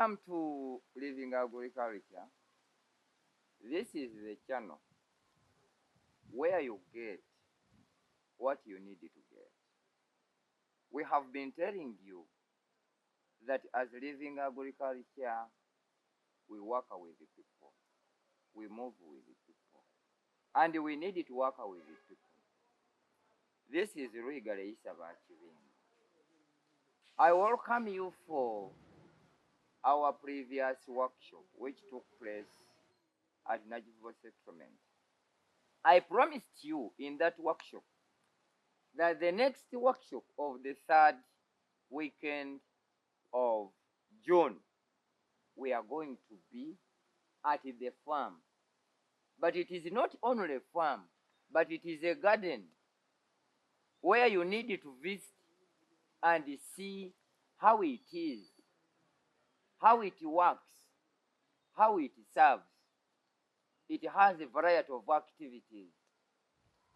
Welcome to Living Agriculture. This is the channel where you get what you need to get. We have been telling you that as Living Agriculture, we work with the people, we move with the people, and we need to work with the people. This is Lwigare. I welcome you for our previous workshop, which took place at Najivo Settlement. I promised you in that workshop that the next workshop of the third weekend of June, we are going to be at the farm. But it is not only a farm, but it is a garden where you need to visit and see how it is, how it works, how it serves. It has a variety of activities,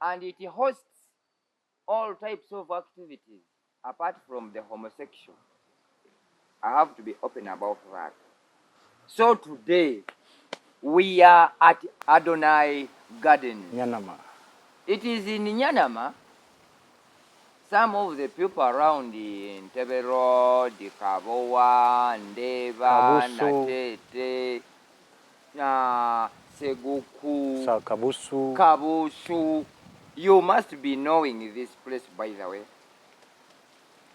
and it hosts all types of activities apart from the homosexual. I have to be open about that. So today, we are at Adonai Gardens. Nyanama. It is in Nyanama. Some of the people around in Tebe Road, Kabowa, Ndeva, Natete, Seguku, Kabusu. You must be knowing this place, by the way.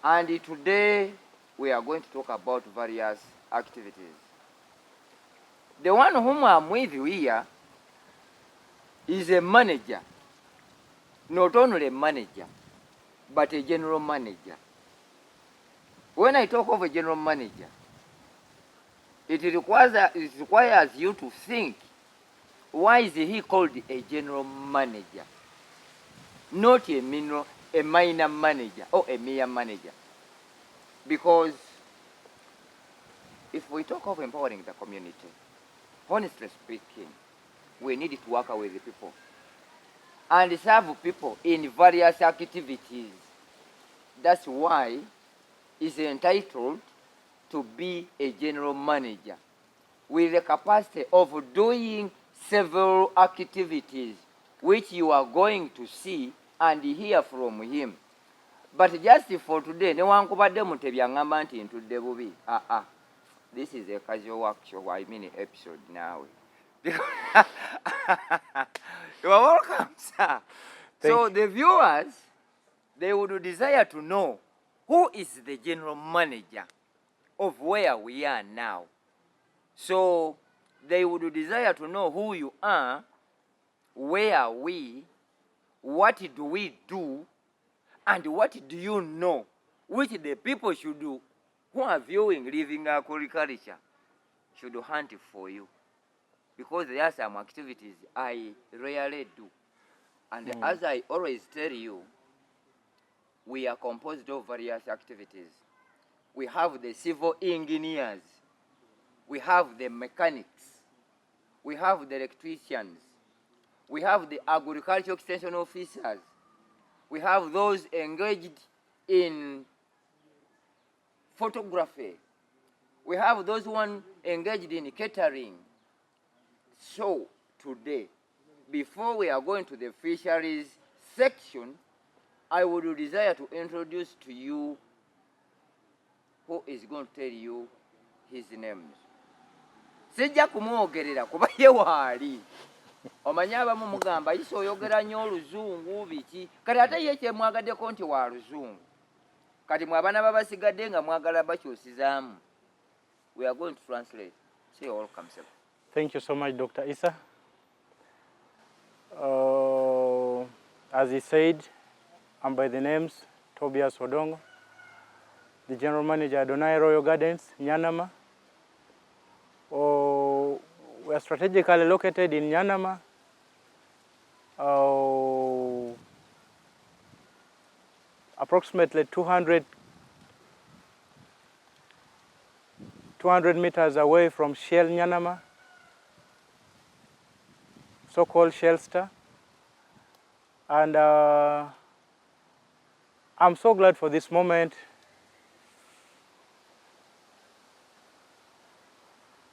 And today, we are going to talk about various activities. The one whom I'm with here is a manager. Not only a manager, but a general manager. When I talk of a general manager, it requires you to think, why is he called a general manager? Not a minor manager or a mere manager. Because if we talk of empowering the community, honestly speaking, we need to work with the people and serve people in various activities. That's why he's entitled to be a general manager with the capacity of doing several activities which you are going to see and hear from him. But just for today, no one covered them to be into the movie. This is a casual workshop, I mean episode now. You are welcome, sir. So the viewers, they would desire to know who is the general manager of where we are now. So they would desire to know who you are, where are we, what do we do, and what do you know, which the people should do who are viewing Living Agriculture should hunt for you. Because there are some activities I rarely do. And as I always tell you, we are composed of various activities. We have the civil engineers, we have the mechanics, we have the electricians, we have the agricultural extension officers, we have those engaged in photography, we have those engaged in catering. So today, before we are going to the fisheries section, I would desire to introduce to you who is going to tell you his names. Sijja kumwogerera kuba ye waali. Omanya abamu mugamba iso oyogera nnyo oluzungu biki. Kati ate ye kyemwagaddeko nti wa luzungu. Kati mwabana babasigadde nga mwagala bakyusizaamu. We are going to translate. Say welcome, sir. Thank you so much, Dr. Issa. As he said, I'm by the names Tobias Odongo, the General Manager at Adonai Royal Gardens, Nyanama. We are strategically located in Nyanama. Approximately 200 meters away from Shell Nyanama, so-called Shellster. And I'm so glad for this moment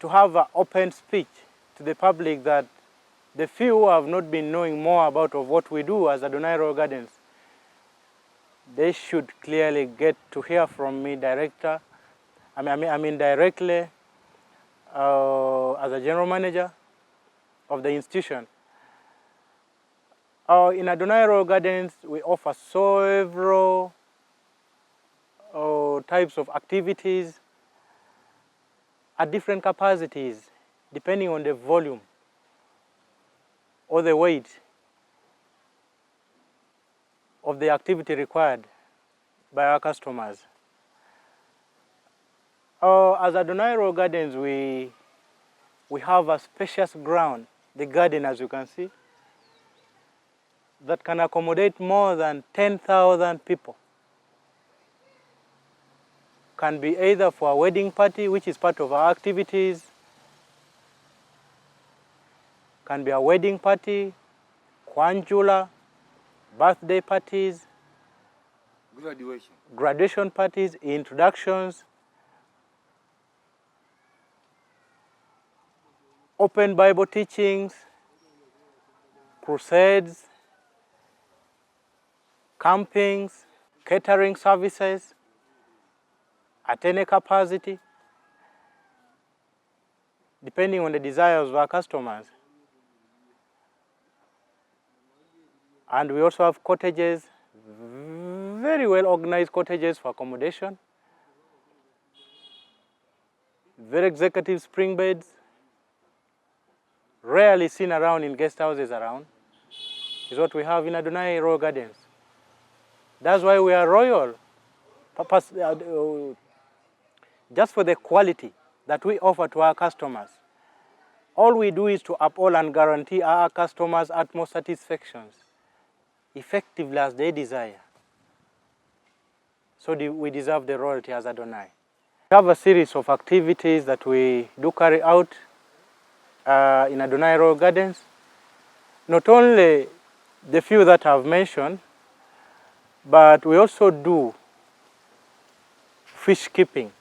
to have an open speech to the public that the few who have not been knowing more about of what we do as Adonai Gardens, they should clearly get to hear from me directly as a general manager of the institution. In Adonai Gardens, we offer several types of activities at different capacities, depending on the volume or the weight of the activity required by our customers. As Adonai Gardens, we have a spacious ground, the garden as you can see, that can accommodate more than 10,000 people. Can be either for a wedding party, which is part of our activities, can be a wedding party, kwanjula, birthday parties, graduation parties, introductions, open Bible teachings, crusades, campings, catering services, at any capacity, depending on the desires of our customers. And we also have cottages, very well organized cottages for accommodation, very executive spring beds, rarely seen around in guest houses around, is what we have in Adonai Gardens. That's why we are royal, just for the quality that we offer to our customers. All we do is to uphold and guarantee our customers utmost satisfactions, effectively as they desire. So we deserve the royalty as Adonai. We have a series of activities that we do carry out in Adonai Gardens. Not only the few that I've mentioned, but we also do fish keeping.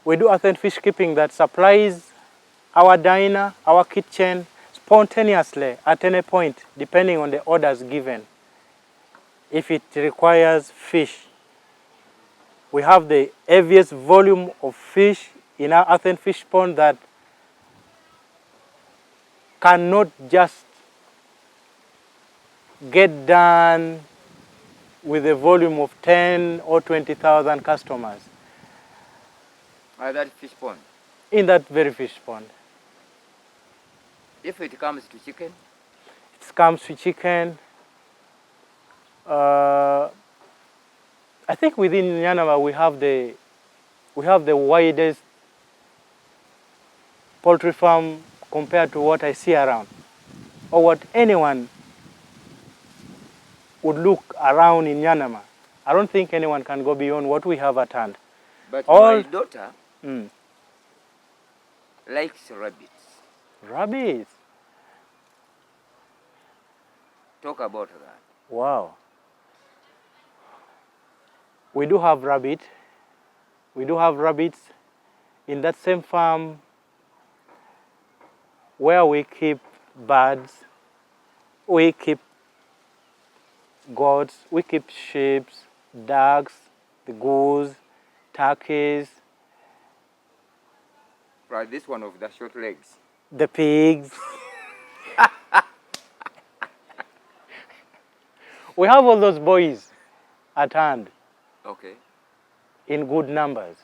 We do authentic fish keeping that supplies our diner, our kitchen, spontaneously at any point, depending on the orders given. If it requires fish, we have the heaviest volume of fish in our authentic fish pond that cannot just get done with a volume of 10 or 20,000 customers. That fish pond? In that very fish pond. If it comes to chicken? It comes to chicken. I think within Yanama we have the widest poultry farm compared to what I see around, or what anyone would look around in Yanama. I don't think anyone can go beyond what we have at hand. But my daughter likes rabbits. Rabbits? Talk about that. Wow. We do have rabbit. We do have rabbits in that same farm where we keep birds, we keep goats, we keep sheep, ducks, the goose, turkeys. Right, this one of the short legs. The pigs. We have all those boys at hand. Okay. In good numbers.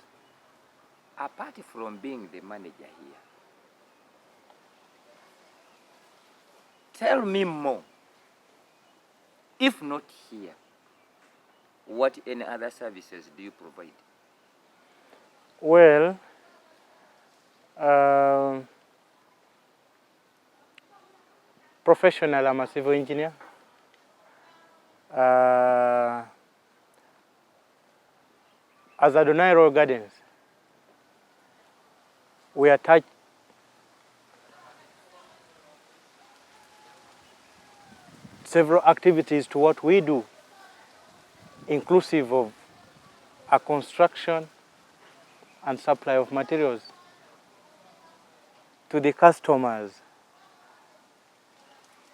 Apart from being the manager here, tell me more. If not here, what any other services do you provide? Well, professional, I'm a civil engineer. As Adonai Gardens, we attach several activities to what we do, inclusive of a construction and supply of materials to the customers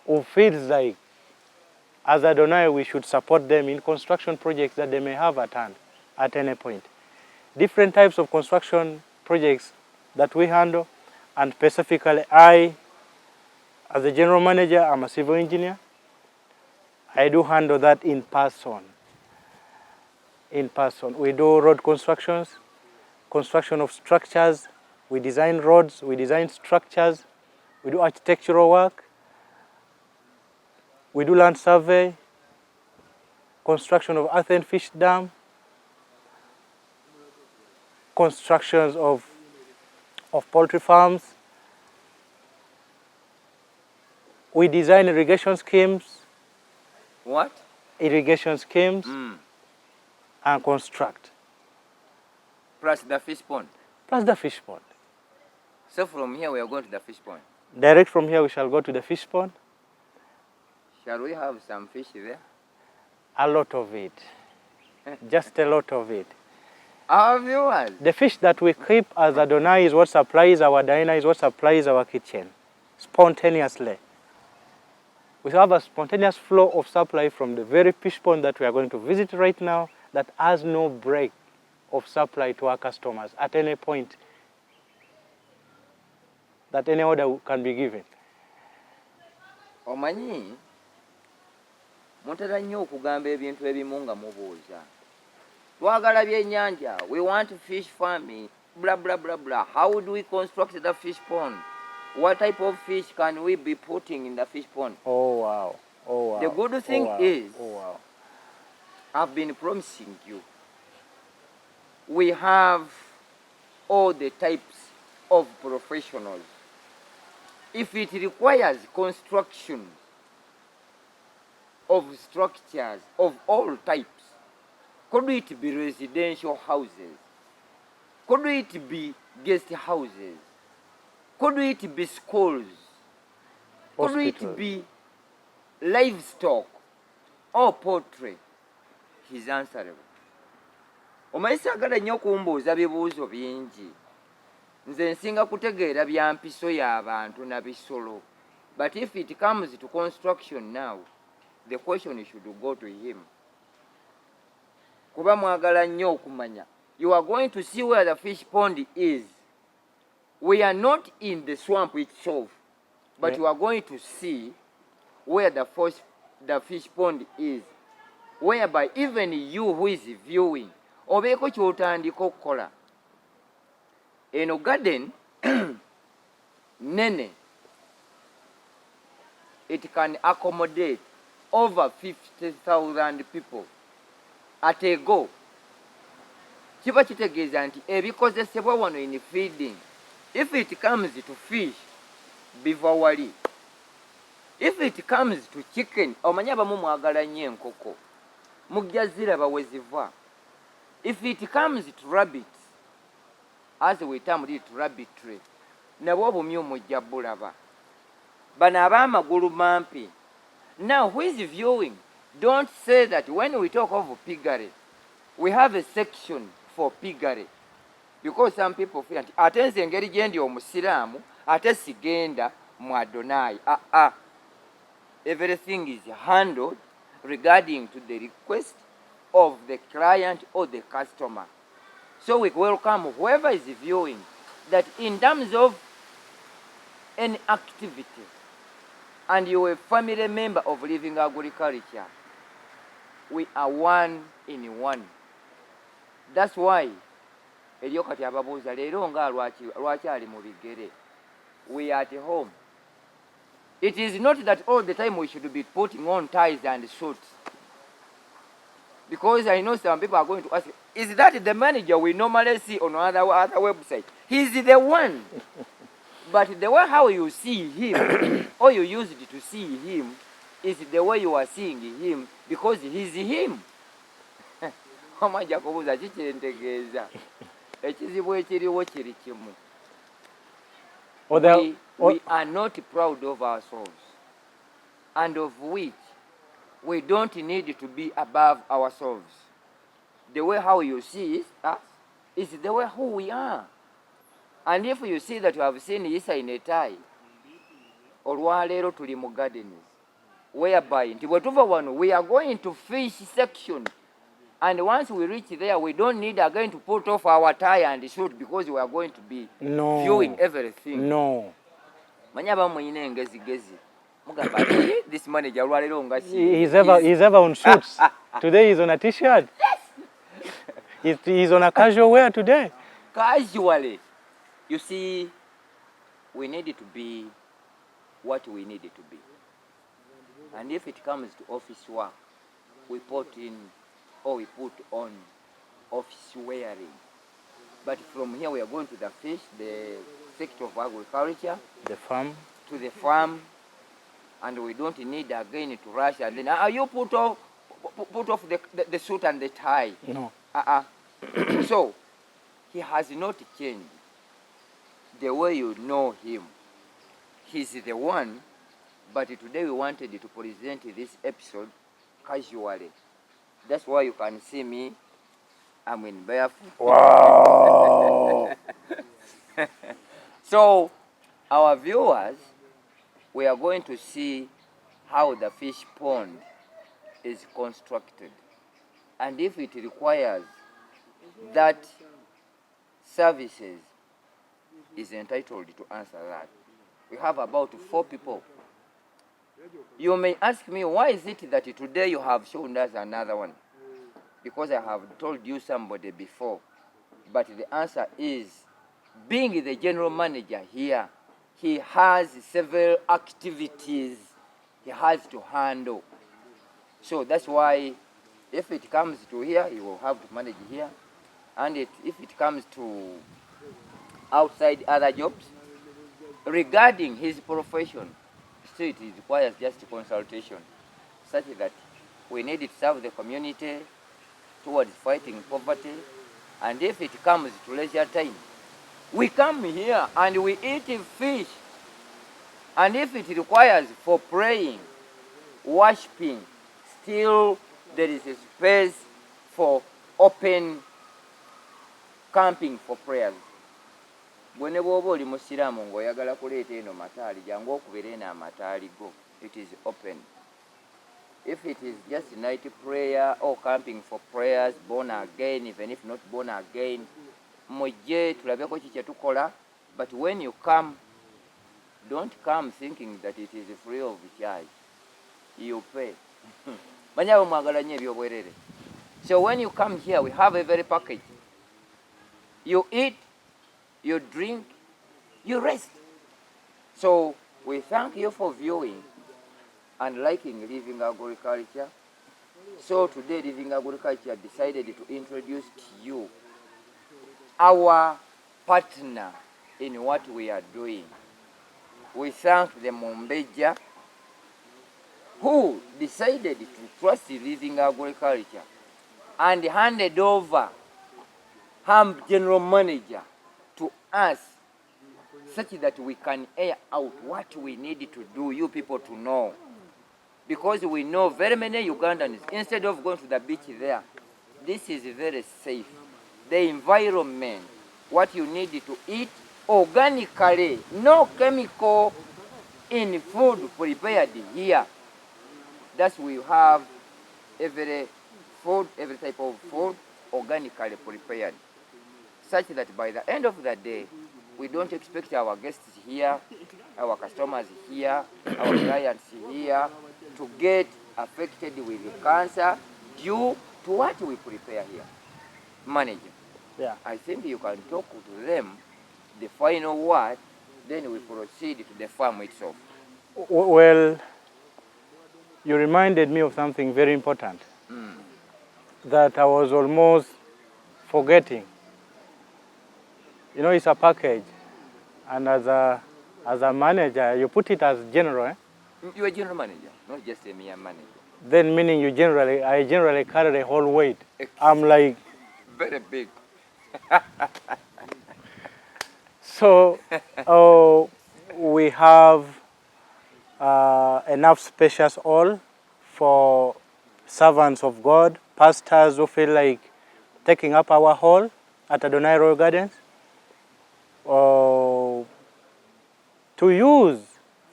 who feels like, as Adonai, we should support them in construction projects that they may have at hand at any point. Different types of construction projects that we handle, and specifically I, as a general manager, I'm a civil engineer. I do handle that in person. In person. We do road constructions, construction of structures. We design roads, we design structures. We do architectural work. We do land survey, construction of earth and fish dam, constructions of poultry farms. We design irrigation schemes. What? Irrigation schemes and construct. Plus the fish pond. Plus the fish pond. So from here we are going to the fish pond. Direct from here we shall go to the fish pond. Shall we have some fish there? A lot of it. Just a lot of it. Our viewers. The fish that we keep as Adonai is what supplies our diner, is what supplies our kitchen, spontaneously. We have a spontaneous flow of supply from the very fish pond that we are going to visit right now that has no break of supply to our customers at any point that any order can be given. Omanyi, mutera nnyo okugamba ebintu ebimu nga mubuuza. Twagala byennyanja, we want fish farming, blah, blah, blah, blah. How do we construct the fish pond? What type of fish can we be putting in the fish pond? Oh, wow. Oh, wow. The good thing is, wow. I've been promising you, we have all the types of professionals. If it requires construction of structures of all types, could it be residential houses? Could it be guest houses? Could it be schools? Could it be livestock or poultry? He's answerable. Omanyi saagala nnyo kumbuuza bibuuzo bingi. Nze nsinga kutegeera bya mpiso y'abantu na bisolo. But if it comes to construction now, the question should go to him. Kuba mwagala nnyo okumanya. You are going to see where the fish pond is. We are not in the swamp itself, but you are going to see where the fish pond is, whereby even you who is viewing, obeeko ky'otandika okukola. Eno garden, nene, it can accommodate over 50,000 people at a go. Kiba kitegeeza nti ebikozesebwa wano in feeding, if it comes to fish, biva wali. If it comes to chicken, omanya abamu mwagala nnyo enkoko, mujja ziraba we ziva. If it comes to rabbits, as we termed it rabbitry, nabwo bumyu mujja bulaba. Bano ab'amagulu mampi. Now, who is viewing? Don't say that when we talk of piggery, we have a section for piggery. Because some people feel that ate nze engeri gye ndi omusiraamu ate sigenda mu Adonai. Everything is handled regarding to the request of the client or the customer. So we welcome whoever is viewing that in terms of an activity and you're a family member of living agriculture, we are one in one. That's why eriyo kati ababuuza leero nga lwaki ali mu bigere. We are at home. It is not that all the time we should be putting on ties and suits. Because I know some people are going to ask, is that the manager we normally see on other websites? He's the one. But the way how you see him, or you used to see him, is the way you are seeing him, because he's him. Omajja kubuuza kikyentegeeza. Ekizibu ekiriwo kiri kimu. We are not proud of ourselves, and of which we don't need to be above ourselves. The way how you see us is the way who we are. And if you see that you have seen Isa in a tie, olwaleero tuli mu gardens, whereby nti bwe tuva wano we are going to fish section, and once we reach there we don't need again to put off our tie and shoot because we are going to be viewing everything. No. Manya abamu muyina engezigezi mugamba this manager olwaleero nga he's ever on suits. Today he's on a t-shirt. He's on a casual wear today. Casually. You see, we need to be what we need to be. And if it comes to office work, we put on office wearing. But from here we are going to the fish, the sector of agriculture, The farm. to the farm, and we don't need again to rush and then you put off the suit and the tie. No. So he has not changed the way you know him. He's the one, but today we wanted to present this episode casually. That's why you can see me, I'm in barefoot. Wow. So our viewers, we are going to see how the fish pond is constructed, and if it requires that services, is entitled to answer that. We have about 4 people. You may ask me, why is it that today you have shown us another one? Because I have told you somebody before. But the answer is, being the general manager here, he has several activities he has to handle. So that's why if it comes to here, he will have to manage here. And if it comes to outside other jobs, regarding his profession, still it requires just consultation, such that we need to serve the community towards fighting poverty. And if it comes to leisure time, we come here and we eat fish. And if it requires for praying, worshiping, still there is a space for open camping for prayers. Gwene bwoba oli musiraamu ng'oyagala kuleeta eno mataali jangu okubera eno amataali go, it is open. If it is just night prayer or camping for prayers, born again, even if not born again, mujje tulabeko ki kye tukola. But when you come, don't come thinking that it is free of charge. You pay. Banyabo mwagala nnyo ebyobwerere. So when you come here, we have a very package. You eat, you drink, you rest. So we thank you for viewing and liking Living Agriculture. So today Living Agriculture decided to introduce to you our partner in what we are doing. We thank the Mumbeja who decided to trust Living Agriculture and handed over her general manager to us, such that we can air out what we need to do, you people to know. Because we know very many Ugandans, instead of going to the beach there, this is very safe. The environment, what you need to eat organically, no chemical in food prepared here. Thus we have every type of food organically prepared, such that by the end of the day, we don't expect our guests here, our customers here, our clients here to get affected with cancer due to what we prepare here. Manager, Yeah. I think you can talk to them the final word, then we proceed to the farm itself. Well, you reminded me of something very important that I was almost forgetting. You know, it's a package, and as a manager, you put it as general. You're a general manager, not just a mere manager. Then meaning I generally carry the whole weight. I'm like very big. So we have enough spacious all for servants of God, pastors who feel like taking up our hall at Adonai Gardens. to use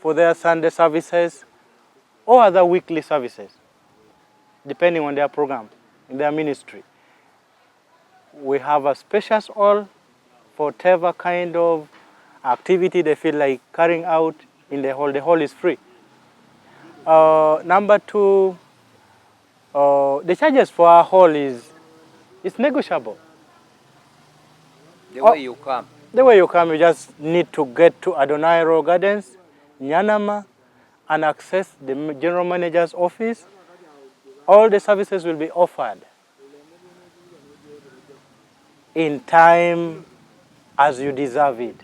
for their Sunday services or other weekly services, depending on their program, in their ministry. We have a spacious hall for whatever kind of activity they feel like carrying out in the hall. The hall is free. Number two, the charges for our hall is negotiable. The way you come. The way you come, you just need to get to Adonai Gardens, Nyanama, and access the general manager's office. All the services will be offered in time as you deserve it.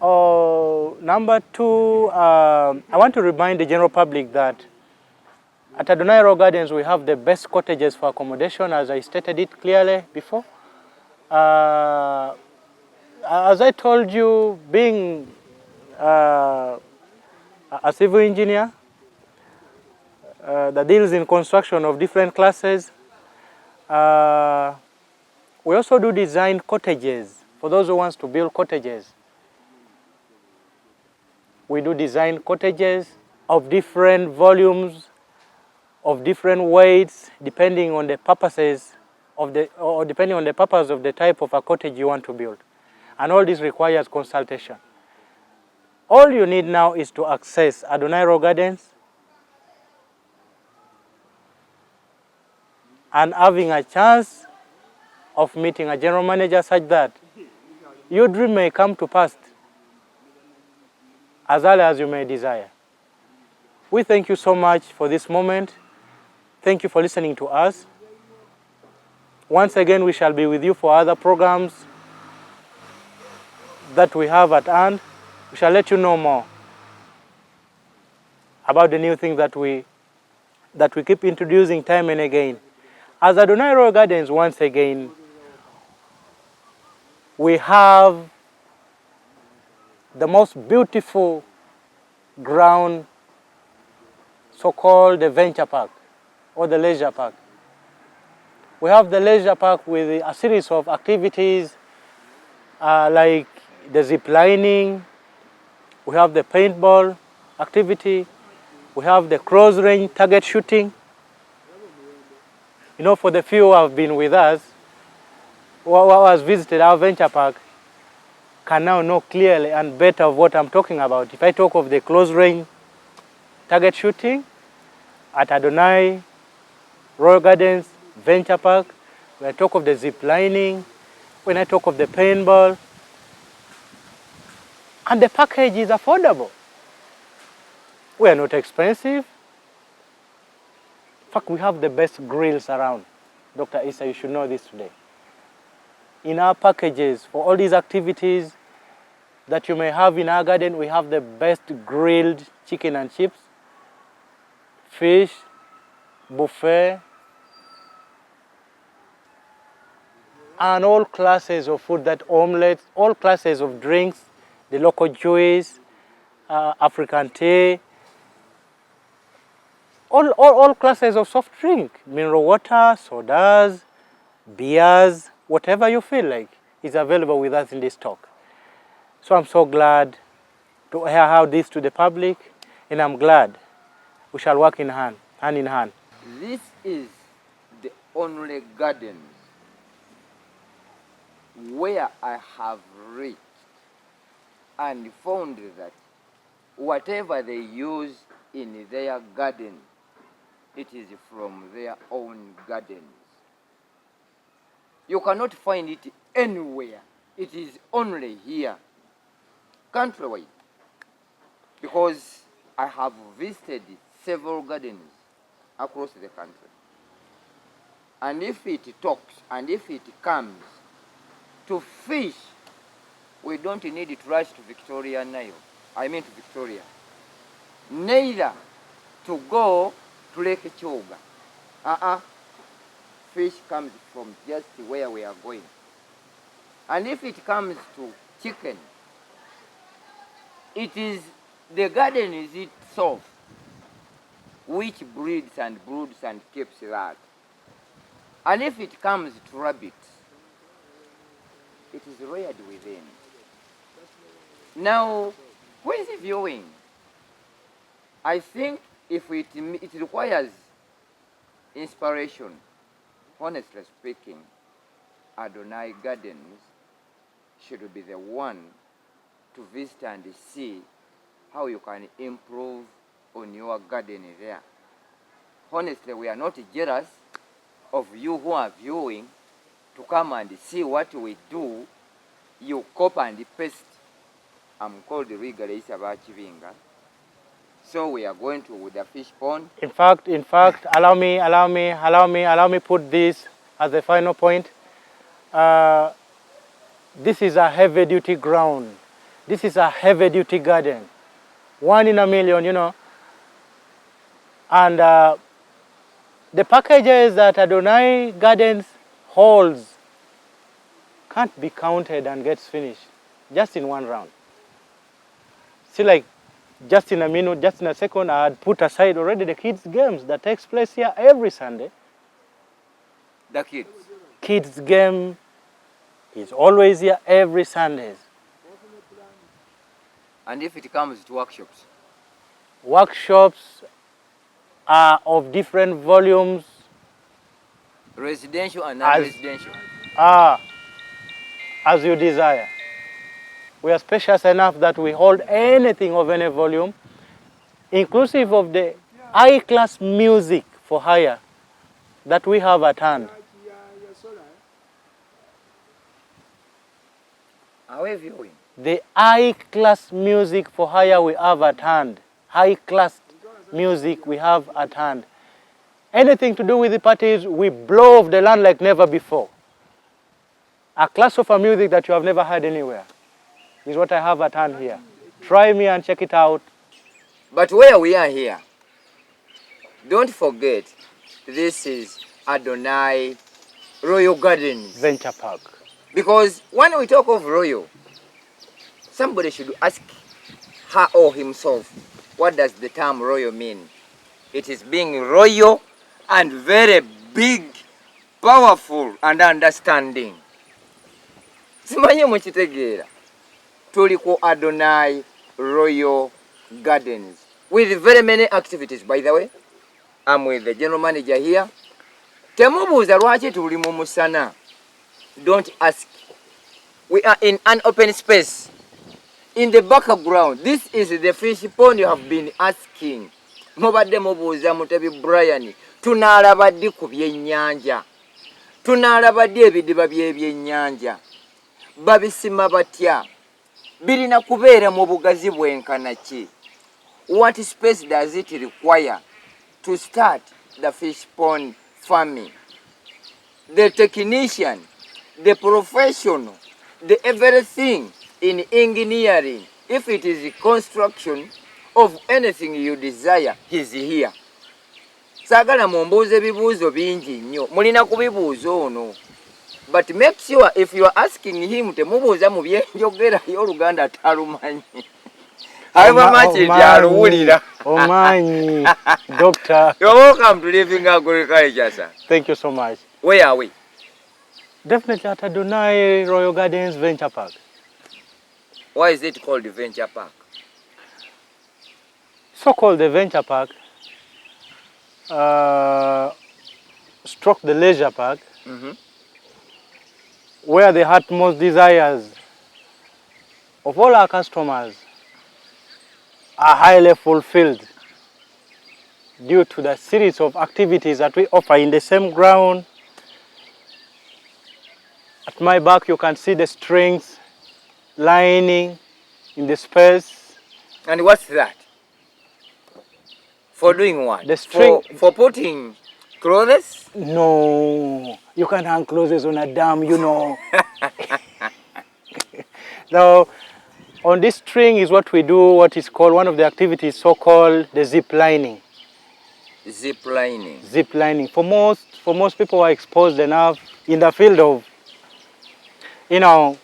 Number two, I want to remind the general public that at Adonai Gardens we have the best cottages for accommodation, as I stated it clearly before. As I told you, being a civil engineer that deals in construction of different classes, we also do design cottages for those who want to build cottages. We do design cottages of different volumes, of different weights, depending on the purposes of depending on the purpose of the type of a cottage you want to build. And all this requires consultation. All you need now is to access Adonai Gardens and having a chance of meeting a general manager such that your dream may come to pass as early as you may desire. We thank you so much for this moment. Thank you for listening to us. Once again, we shall be with you for other programs that we have at hand. We shall let you know more about the new things that we keep introducing time and again. As Adonai Gardens, once again, we have the most beautiful ground, so-called the venture park or the leisure park. We have the leisure park with a series of activities like the zip lining, we have the paintball activity, we have the close range target shooting. You know, for the few who have been with us, who has visited our venture park, can now know clearly and better of what I'm talking about. If I talk of the close range target shooting at Adonai Gardens Venture Park, when I talk of the zip lining, when I talk of the paintball, and the package is affordable. We are not expensive. In fact, we have the best grills around. Dr. Issa, you should know this today. In our packages, for all these activities that you may have in our garden, we have the best grilled chicken and chips, fish, buffet, and all classes of food, that omelets, all classes of drinks, the local juice, African tea, all classes of soft drink, mineral water, sodas, beers, whatever you feel like is available with us in this talk. So I'm so glad to hear how this to the public, and I'm glad we shall work hand in hand. This is the only garden where I have reached and found that whatever they use in their garden, it is from their own gardens. You cannot find it anywhere. It is only here, countrywide, because I have visited several gardens across the country. And if it talks and if it comes to fish, we don't need to rush to Victoria Nile. I mean to Victoria. Neither to go to Lake Choga. Fish comes from just where we are going. And if it comes to chicken, it is the garden is itself which breeds and broods and keeps that. And if it comes to rabbits, it is reared within. Now, Who is viewing? I think if it requires inspiration, honestly speaking, Adonai Gardens should be the one to visit and see how you can improve on your garden there. Honestly, we are not jealous of you who are viewing to come and see what we do. You copy and paste. I'm called Lwigare Isabachivinga. So we are going to the fish pond. In fact, allow me put this as the final point. This is a heavy-duty ground. This is a heavy-duty garden. 1 in a million, you know. And the packages that Adonai Gardens holds can't be counted and gets finished just in one round. See, like, just in a minute, just in a second, I had put aside already the kids' games that takes place here every Sunday. The kids? Kids' game is always here every Sundays. And if it comes to workshops? Workshops are of different volumes. Residential and non-residential? As you desire. We are spacious enough that we hold anything of any volume, inclusive of the high-class music for hire that we have at hand. Are we viewing? The high-class music for hire we have at hand. High-class music we have at hand. Anything to do with the parties, we blow off the land like never before. A class of music that you have never heard anywhere is what I have at hand here. Try me and check it out. But where we are here, don't forget, this is Adonai Royal Gardens Venture Park. Because when we talk of royal, somebody should ask her or himself, what does the term royal mean? It is being royal and very big, powerful and understanding. Simanye mukitegeera. Tuli ku Adonai Royal Gardens with very many activities, by the way. I'm with the general manager here. Temubuuza lwaki tuli mu musana. Don't ask. We are in an open space. In the background, this is the fish pond you have been asking. Mubadde mubuuza Mutebi Brian. Tunaalaba ddi ku byennyanja. Tunaalaba ddi ebidiba by'ebyennyanja. Babisima batya. Birina kubeera mu bugazi bwenkana ki. What space does it require to start the fish pond farming? The technician, the professional, the everything in engineering, if it is construction of anything you desire, he's here. Sagala mumbuuze bibuuzo bingi nnyo. Mulina kubibuuza ono. But make sure if you are asking him, temubuuza mu byenjogera y'Oluganda talumanyi. However much yaluwulira. Omanyi, Doctor. You're welcome to Living Agriculture, sir. Thank you so much. Where are we? Definitely at Adonai Royal Gardens Venture Park. Why is it called the Venture Park? So called the Venture Park, stroke the Leisure Park, where the utmost desires of all our customers are highly fulfilled due to the series of activities that we offer in the same ground. At my back you can see the strings lining in the space. And what's that? For doing what? The string. For putting clothes? No, you can't hang clothes on a dam, you know. Now, on this string is what we do, what is called, one of the activities so-called the zip lining. Zip lining. Zip lining. For most people who are exposed enough in the field of, you know,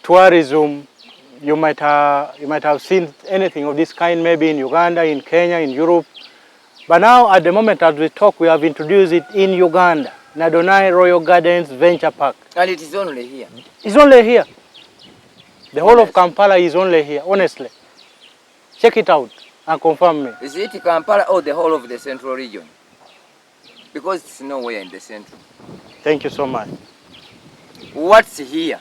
tourism, you might have seen anything of this kind maybe in Uganda, in Kenya, in Europe. But now, at the moment as we talk, we have introduced it in Uganda, in Adonai Royal Gardens Venture Park. And it is only here? It's only here. The whole of Kampala is only here, honestly. Check it out and confirm me. Is it Kampala or the whole of the central region? Because it's nowhere in the central. Thank you so much. What's here?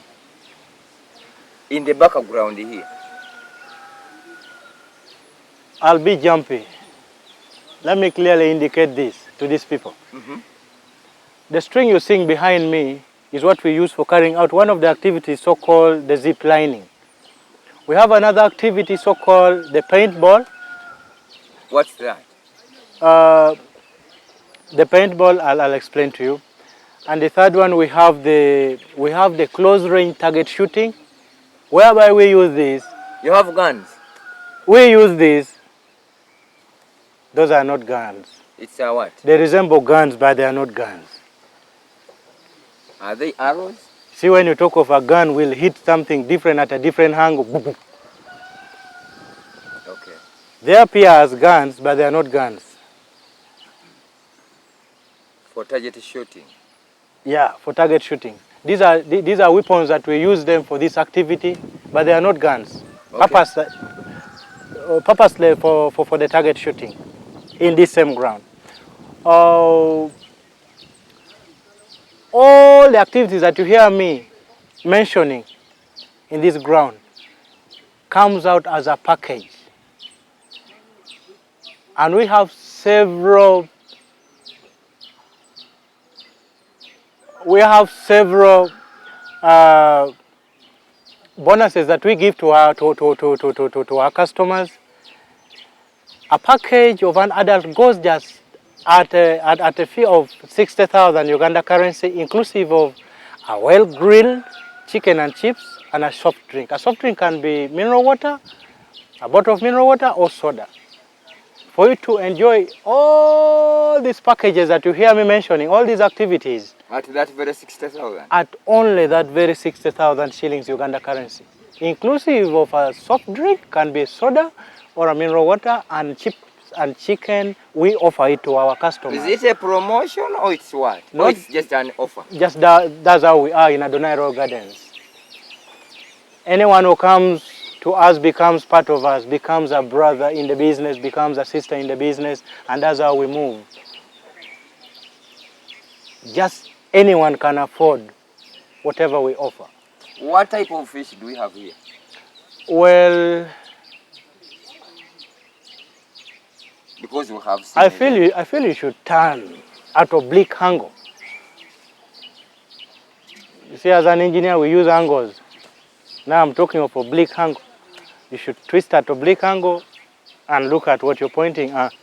In the background here? I'll be jumpy. Let me clearly indicate this to these people. The string you're seeing behind me is what we use for carrying out one of the activities so-called the zip lining. We have another activity so-called the paintball. What's that? The paintball, I'll explain to you. And the third one, we have the close-range target shooting, whereby we use this. You have guns? We use this. Those are not guns. It's a what? They resemble guns, but they are not guns. Are they arrows? See, when you talk of a gun, we'll hit something different at a different angle. Okay. They appear as guns, but they are not guns. For target shooting? Yeah, for target shooting. These are weapons that we use them for this activity, but they are not guns. Okay. Purposely for the target shooting in this same ground. All the activities that you hear me mentioning in this ground comes out as a package. And we have several bonuses that we give to our customers. A package of an adult goes just at a fee of 60,000 Uganda currency, inclusive of a well-grilled chicken and chips and a soft drink. A soft drink can be mineral water, a bottle of mineral water, or soda. For you to enjoy all these packages that you hear me mentioning, all these activities. At that very 60,000? At only that very 60,000 shillings Uganda currency. Inclusive of a soft drink, can be soda or a mineral water, and chips and chicken. We offer it to our customers. Is it a promotion or it's what? No, it's just an offer? Just that's how we are in Adonai Gardens. Anyone who comes to us becomes part of us, becomes a brother in the business, becomes a sister in the business, and that's how we move. Just anyone can afford whatever we offer. What type of fish do we have here? Well, because we have I feel you should turn at oblique angle. You see, as an engineer, we use angles. Now I'm talking of oblique angle. You should twist at oblique angle and look at what you're pointing at.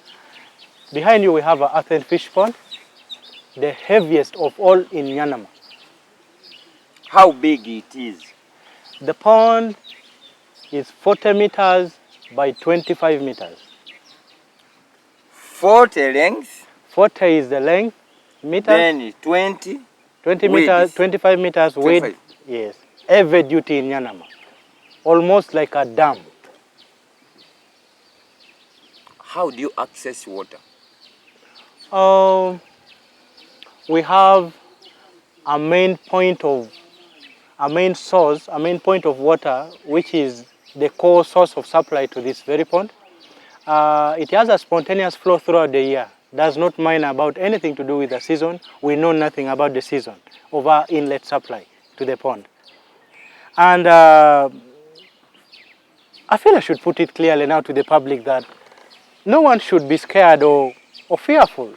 Behind you, we have an earthen fish pond, the heaviest of all in Yanama. How big it is? The pond is 40 meters by 25 meters. 40 length? 40 is the length, meters. Then 20? 20 meters, 25 meters width. Yes, heavy duty in Yanama. Almost like a dam. How do you access water? We have a main point of water, which is the core source of supply to this very pond. It has a spontaneous flow throughout the year. Does not mind about anything to do with the season. We know nothing about the season of our inlet supply to the pond. And I feel I should put it clearly now to the public that no one should be scared or fearful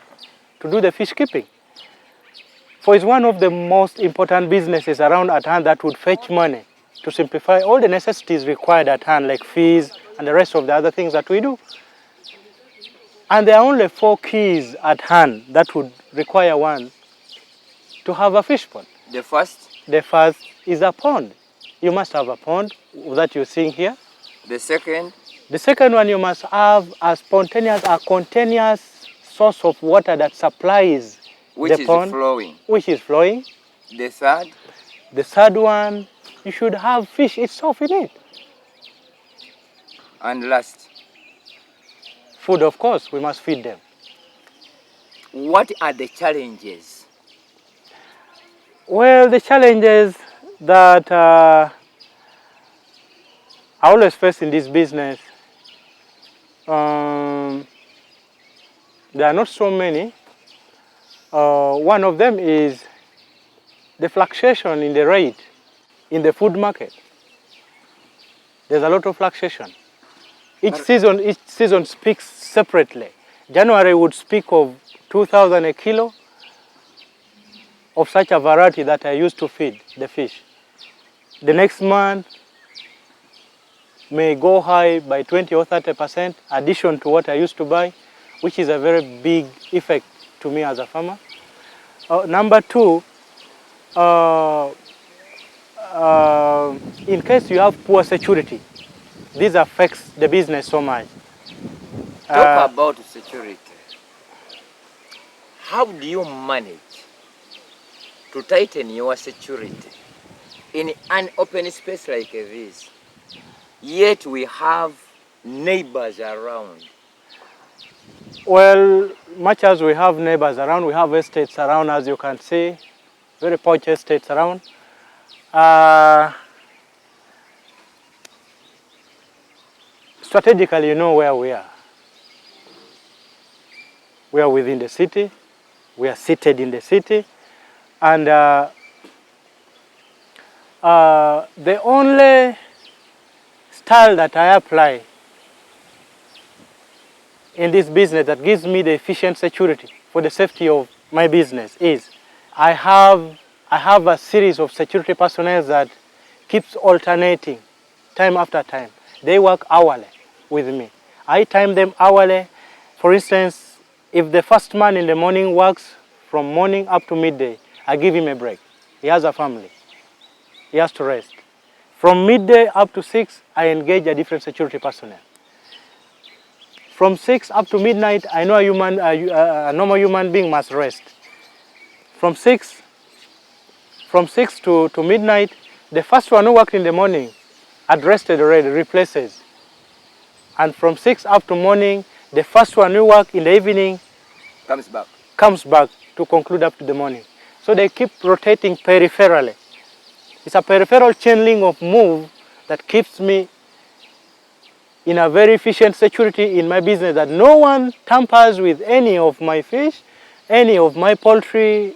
to do the fish keeping. For it's one of the most important businesses around at hand that would fetch money to simplify all the necessities required at hand, like fees and the rest of the other things that we do. And there are only 4 keys at hand that would require one to have a fish pond. The first? The first is a pond. You must have a pond that you're seeing here. The second? The second one, you must have a continuous source of water that supplies the pond. Which is flowing. The third? The third one, you should have fish itself in it. And last? Food, of course, we must feed them. What are the challenges? Well, the challenges that I always face in this business There are not so many. One of them is the fluctuation in the rate in the food market. There's a lot of fluctuation. Each season speaks separately. January would speak of 2,000 a kilo of such a variety that I used to feed the fish. The next month may go high by 20 or 30% addition to what I used to buy, which is a very big effect to me as a farmer. Number two, in case you have poor security, this affects the business so much. Talk about security. How do you manage to tighten your security in an open space like this? Yet we have neighbors around. Well, much as we have neighbors around, we have estates around, as you can see, very posh estates around. Strategically, you know where we are. We are within the city. We are seated in the city. And the only style that I apply in this business that gives me the efficient security for the safety of my business is I have a series of security personnel that keeps alternating time after time. They work hourly with me. I time them hourly. For instance, if the first man in the morning works from morning up to midday, I give him a break. He has a family. He has to rest. From midday up to 6, I engage a different security personnel. From 6 up to midnight, I know a normal human being must rest. From 6 to midnight, the first one who worked in the morning had rested already, replaces. And from 6 up to morning, the first one who worked in the evening comes back to conclude up to the morning. So they keep rotating peripherally. It's a peripheral chain link of move that keeps me in a very efficient security in my business, that no one tampers with any of my fish, any of my poultry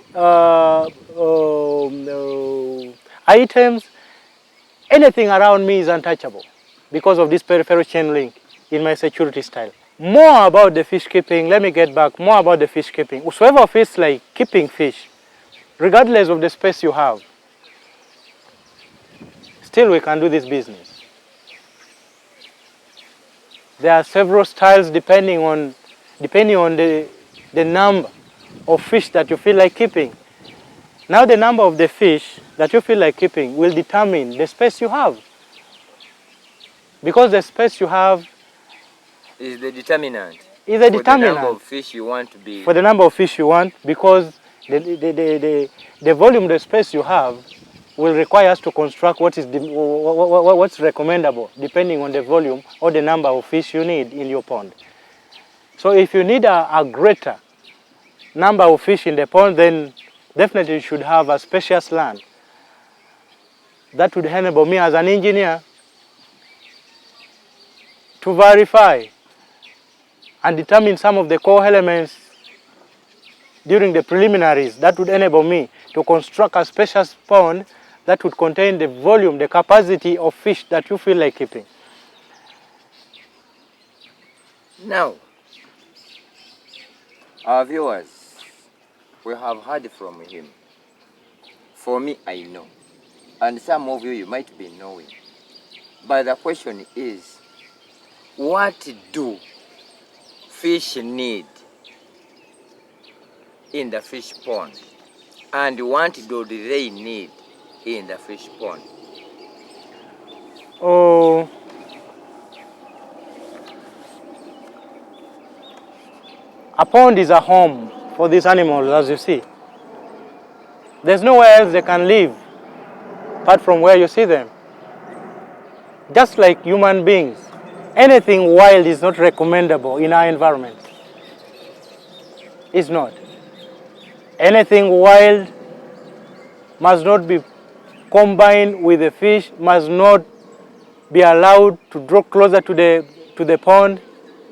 items. Anything around me is untouchable because of this peripheral chain link in my security style. More about the fish keeping, let me get back, more about the fish keeping. Whosoever feels like keeping fish, regardless of the space you have, still we can do this business. There are several styles depending on the number of fish that you feel like keeping. Now the number of the fish that you feel like keeping will determine the space you have. Because the space you have is the determinant. Is a determinant. For the number of fish you want to be. For the number of fish you want, because the volume, the space you have will require us to construct what's recommendable depending on the volume or the number of fish you need in your pond. So if you need a greater number of fish in the pond, then definitely you should have a spacious land. That would enable me as an engineer to verify and determine some of the core elements during the preliminaries. That would enable me to construct a spacious pond that would contain the volume, the capacity of fish that you feel like keeping. Now, our viewers, we have heard from him. For me, I know. And some of you might be knowing. But the question is, what do fish need in the fish pond? And what do they need in the fish pond? Oh, a pond is a home for these animals, as you see. There's nowhere else they can live apart from where you see them. Just like human beings, anything wild is not recommendable in our environment. It's not. Anything wild must not be combined with the fish, must not be allowed to draw closer to the pond,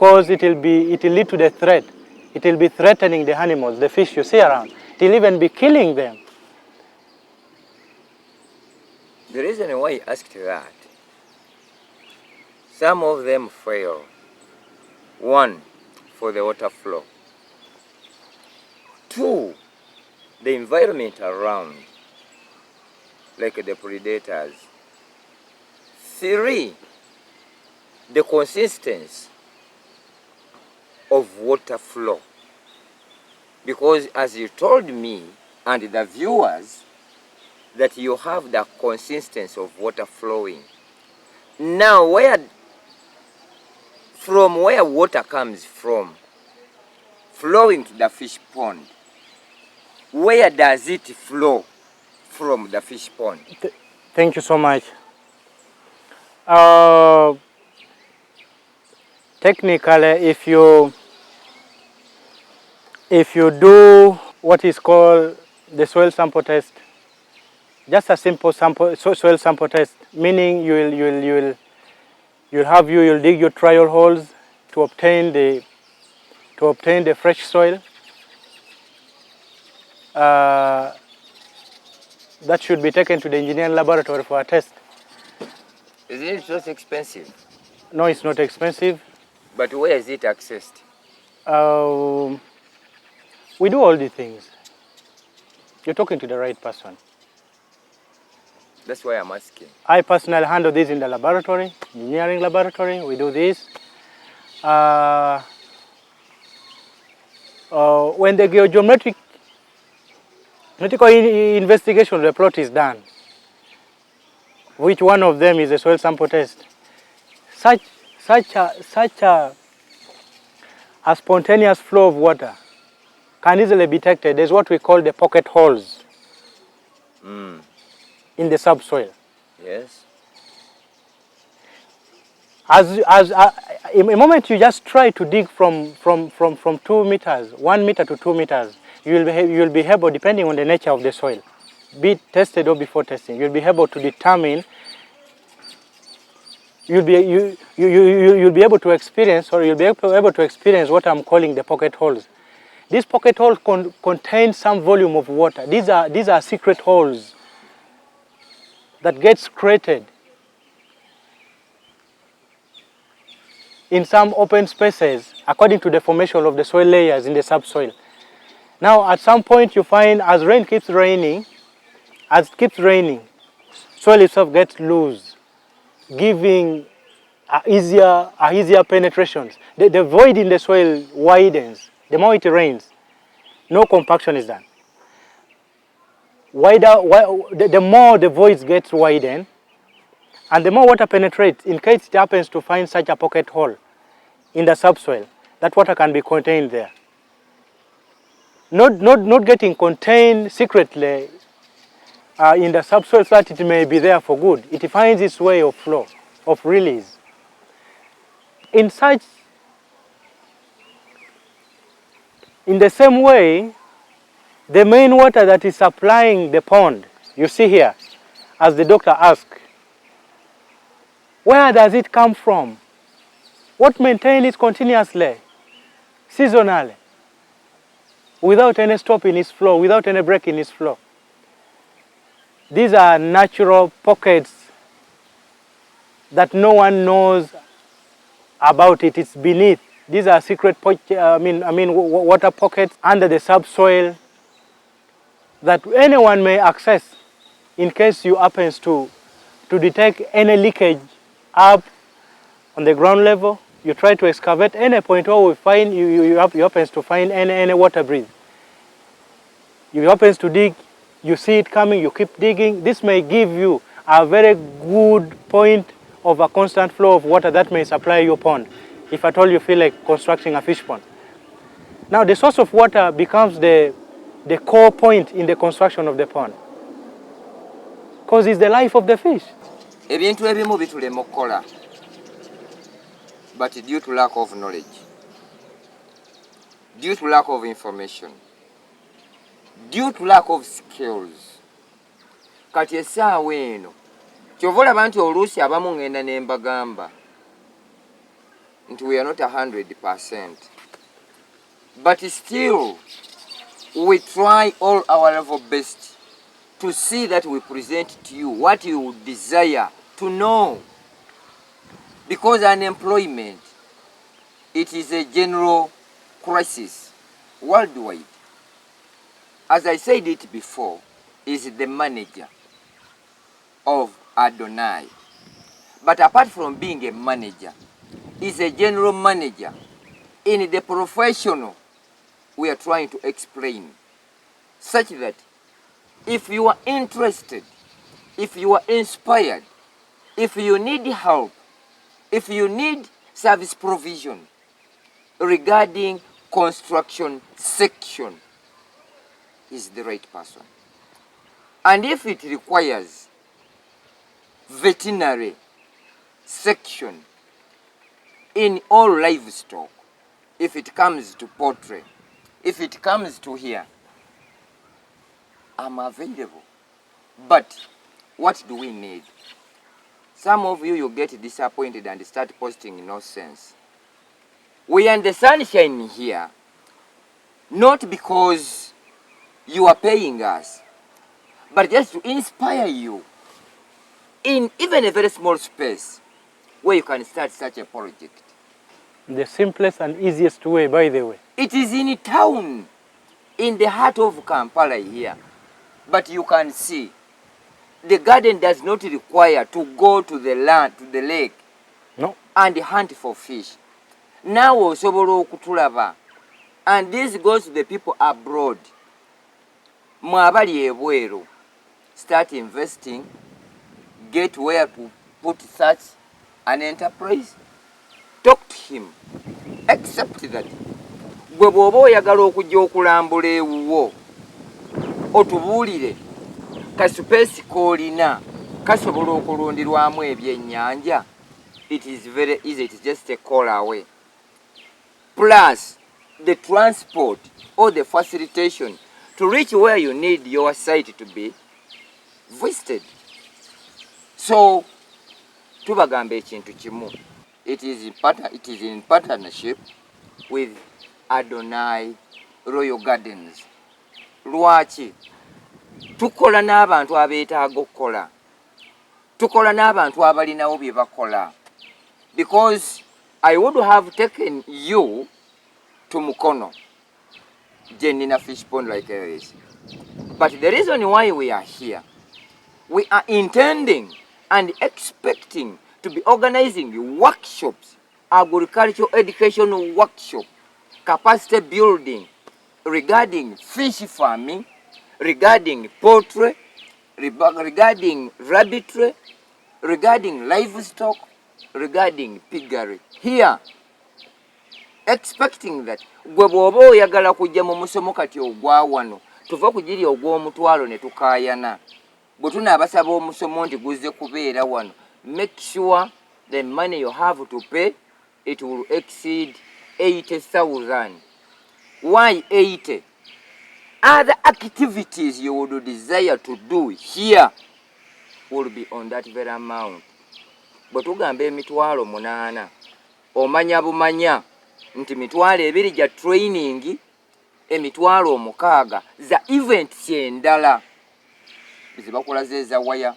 because it will lead to the threat. It will be threatening the animals, the fish you see around. It will even be killing them. The reason why I asked that, some of them fail. One, for the water flow. Two, the environment around, like the predators. Three, the consistency of water flow. Because as you told me and the viewers, that you have the consistency of water flowing. Now, from where water comes from, flowing to the fish pond, where does it flow from the fish pond? Thank you so much. Technically, if you do what is called the soil sample test, just a simple soil sample test, meaning you'll dig your trial holes to obtain the fresh soil. That should be taken to the engineering laboratory for a test. Is it just expensive? No, it's not expensive. But where is it accessed? We do all the things. You're talking to the right person. That's why I'm asking. I personally handle this in the laboratory, engineering laboratory. We do this. When the geometrical investigation of the plot is done, which one of them is a soil sample test, such a spontaneous flow of water can easily be detected. There's what we call the pocket holes in the subsoil. Yes. In a moment you just try to dig from 2 meters, 1 meter to 2 meters, you will be able, depending on the nature of the soil, be it tested or before testing, you'll be able to determine. You'll be able to experience, or you'll be able to experience what I'm calling the pocket holes. These pocket holes contain some volume of water. These are secret holes that gets created in some open spaces according to the formation of the soil layers in the subsoil. Now, at some point you find as it keeps raining, soil itself gets loose, giving easier penetrations. The void in the soil widens. The more it rains, no compaction is done. The more the voids gets widened, and the more water penetrates, in case it happens to find such a pocket hole in the subsoil, that water can be contained there. Not getting contained secretly in the subsoil so that it may be there for good. It finds its way of flow, of release. In the same way, the main water that is supplying the pond, you see here, as the doctor asked, where does it come from? What maintains it continuously, seasonally, without any stop in its flow, without any break in its flow? These are natural pockets that no one knows about it. It's beneath. These are secret water pockets under the subsoil that anyone may access in case you happens to detect any leakage up on the ground level. You try to excavate any point where we find you happens to find any water breath. You happens to dig, you see it coming, you keep digging. This may give you a very good point of a constant flow of water that may supply your pond, if at all you feel like constructing a fish pond. Now the source of water becomes the core point in the construction of the pond, because it's the life of the fish. Ebintu ebimu bitulema okukola, but due to lack of knowledge, due to lack of information, due to lack of skills. Kati essaawa eno kyova olaba nti oluusi abamu ngenda ne mbagamba and we are not 100%. But still, we try all our level best to see that we present to you what you desire to know. Because unemployment, it is a general crisis worldwide. As I said it before, is the manager of Adonai. But apart from being a manager, is a general manager in the professional we are trying to explain, such that if you are interested, if you are inspired, if you need help, if you need service provision regarding construction section, is the right person. And if it requires veterinary section in all livestock, if it comes to poultry, if it comes to here, I'm available. But what do we need? Some of you get disappointed and start posting nonsense. We are in the sunshine here, not because you are paying us, but just to inspire you in even a very small space where you can start such a project. The simplest and easiest way, by the way. It is in a town, in the heart of Kampala here. But you can see, the garden does not require to go to the land, to the lake, no, and hunt for fish. Now osobola okutulaba. And this goes to the people abroad. Mwabali ebweru. Start investing. Get where to put such an enterprise. Talk to him. Accept that. Gwe bw'oba oyagala okujja okulambula ewuwo, otubuulire kasupesi k'olina kasobola okulundirwamu ebyennyanja. It is very easy. It is just a call away. Plus the transport or the facilitation to reach where you need your site to be visited. So tubagamba ekintu kimu. It is in partnership with Adonai Royal Gardens. Lwaki? Tukola n'abantu abeetaaga okukola. Tukola n'abantu abalinawo bye bakola. Because I would have taken you to Mukono, Jenina fish pond like this. But the reason why we are here, we are intending and expecting to be organizing workshops, agricultural educational workshop, capacity building regarding fish farming, regarding poultry, regarding rabbitry, regarding livestock, regarding piggery. Here, expecting that gwe bw'oba oyagala kujja mu musomo kati ogwa wano, tuva ku giri ogw'omutwalo ne tukaayana. Bwe tunaabasaba omusomo nti guzze kubeera wano, make sure the money you have to pay, it will exceed 80,000. Why 80? Other activities you would desire to do here will be on that very amount. Bwe tugamba emitwalo 8, omanya bumanya nti mitwalo 2 gya training, emitwalo 6 za events endala zibakola zeza waya,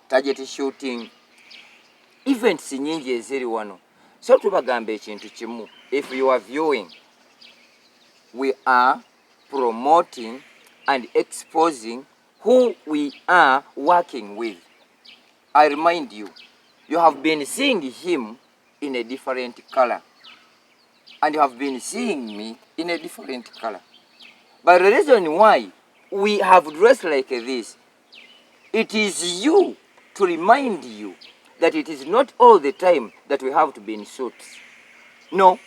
target shooting, events nyingi eziri wano. So tubagamba ekintu kimu. If you are viewing, we are promoting and exposing who we are working with. I remind you, you have been seeing him in a different color, and you have been seeing me in a different color. But the reason why we have dressed like this, it is you, to remind you that it is not all the time that we have to be in suits. No.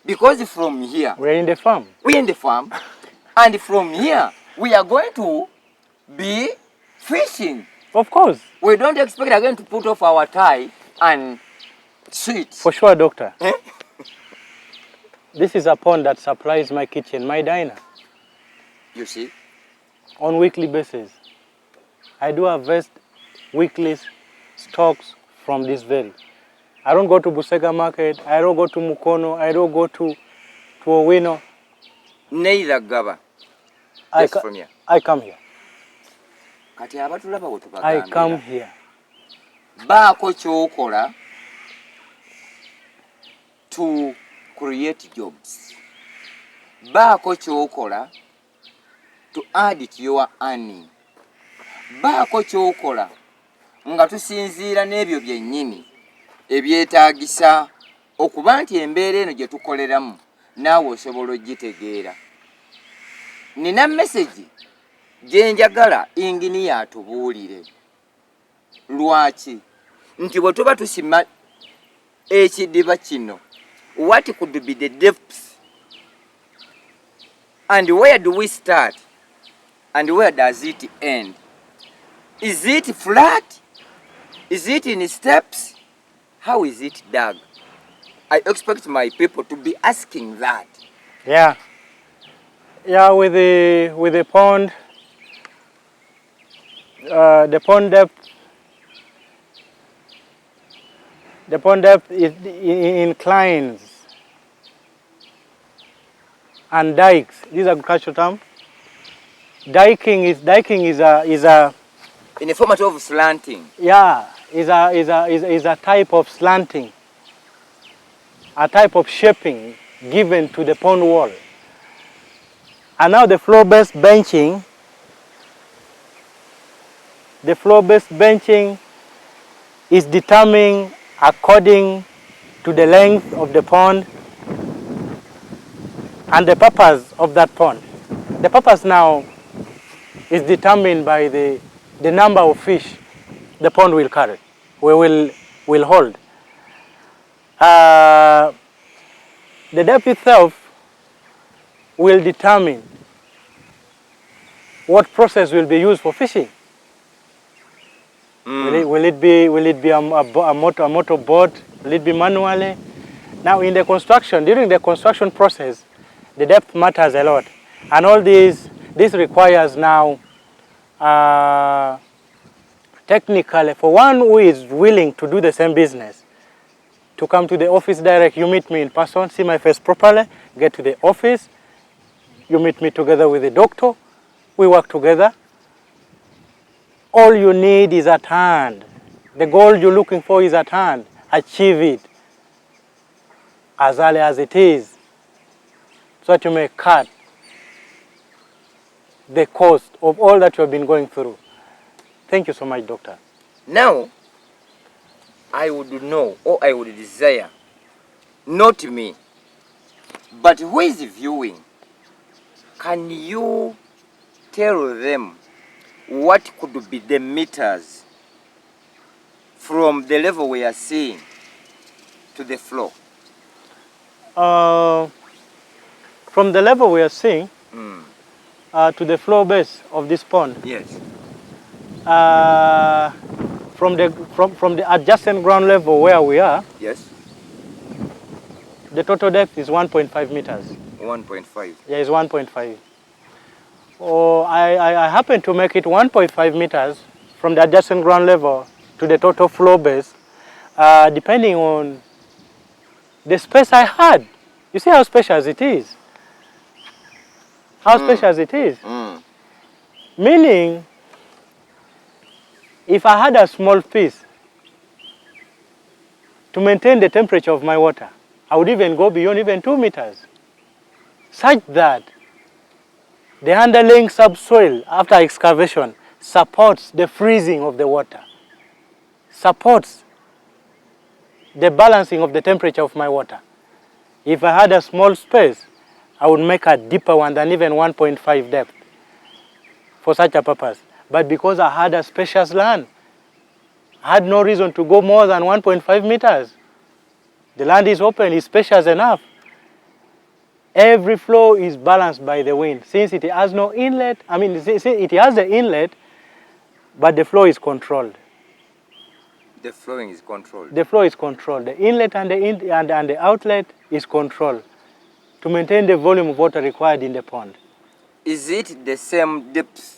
Because from here, we're in the farm. We're in the farm. And from here, we are going to be fishing. Of course. We don't expect again to put off our tie and sweet. For sure, doctor. This is a pond that supplies my kitchen, my diner. You see? On weekly basis. I do harvest weekly stocks from this well. I don't go to Busega Market. I don't go to Mukono. I don't go to Owino. Neither Gaba. Just from here. I come here. I come here. Baako kyokola to create jobs. Baako kyokola to add to your earning. Baako kyokola nga tusinziira n'ebyo byennyini ebyetaagisa okuba nti embeera eno gye tukoleramu naawe osobola ogitegeera. Nina message gye njagala inginiya atubuulire. Lwaki? Nti bwe tuba tusima ekidiba kino, what could be the depths? And where do we start? And where does it end? Is it flat? Is it in steps? How is it dug? I expect my people to be asking that. Yeah. Yeah, with the pond, the pond depth is inclines and dikes. These are agricultural terms. Diking is a in a format of slanting. Yeah, is a type of slanting, a type of shaping given to the pond wall. And now the floor-based benching is determined according to the length of the pond and the purpose of that pond. The purpose now is determined by the number of fish the pond will carry, will hold. The depth itself will determine what process will be used for fishing. Will it be a motor boat? Will it be manually? Now during the construction process, the depth matters a lot. And all this requires now technically, for one who is willing to do the same business, to come to the office direct, you meet me in person, see my face properly, get to the office, you meet me together with the doctor, we work together. All you need is at hand. The goal you're looking for is at hand. Achieve it as early as it is, so that you may cut the cost of all that you have been going through. Thank you so much, Doctor. Now, I would know, or I would desire, not me, but who is viewing, can you tell them what could be the meters from the level we are seeing to the floor? From the level we are seeing to the floor base of this pond. Yes. From the adjacent ground level where we are. Yes. The total depth is 1.5 meters. 1.5. Yeah, it's 1.5. Oh, I happen to make it 1.5 meters from the adjacent ground level to the total floor base, depending on the space I had. You see how spacious it is? How spacious it is? Meaning, if I had a small piece to maintain the temperature of my water, I would even go beyond even 2 meters, such that the underlying subsoil after excavation supports the freezing of the water, supports the balancing of the temperature of my water. If I had a small space, I would make a deeper one than even 1.5 depth for such a purpose. But because I had a spacious land, I had no reason to go more than 1.5 meters. The land is open, it's spacious enough. Every flow is balanced by the wind. Since it has no inlet, it has the inlet, but the flow is controlled. The flowing is controlled. The flow is controlled. The inlet and the outlet is controlled to maintain the volume of water required in the pond. Is it the same depth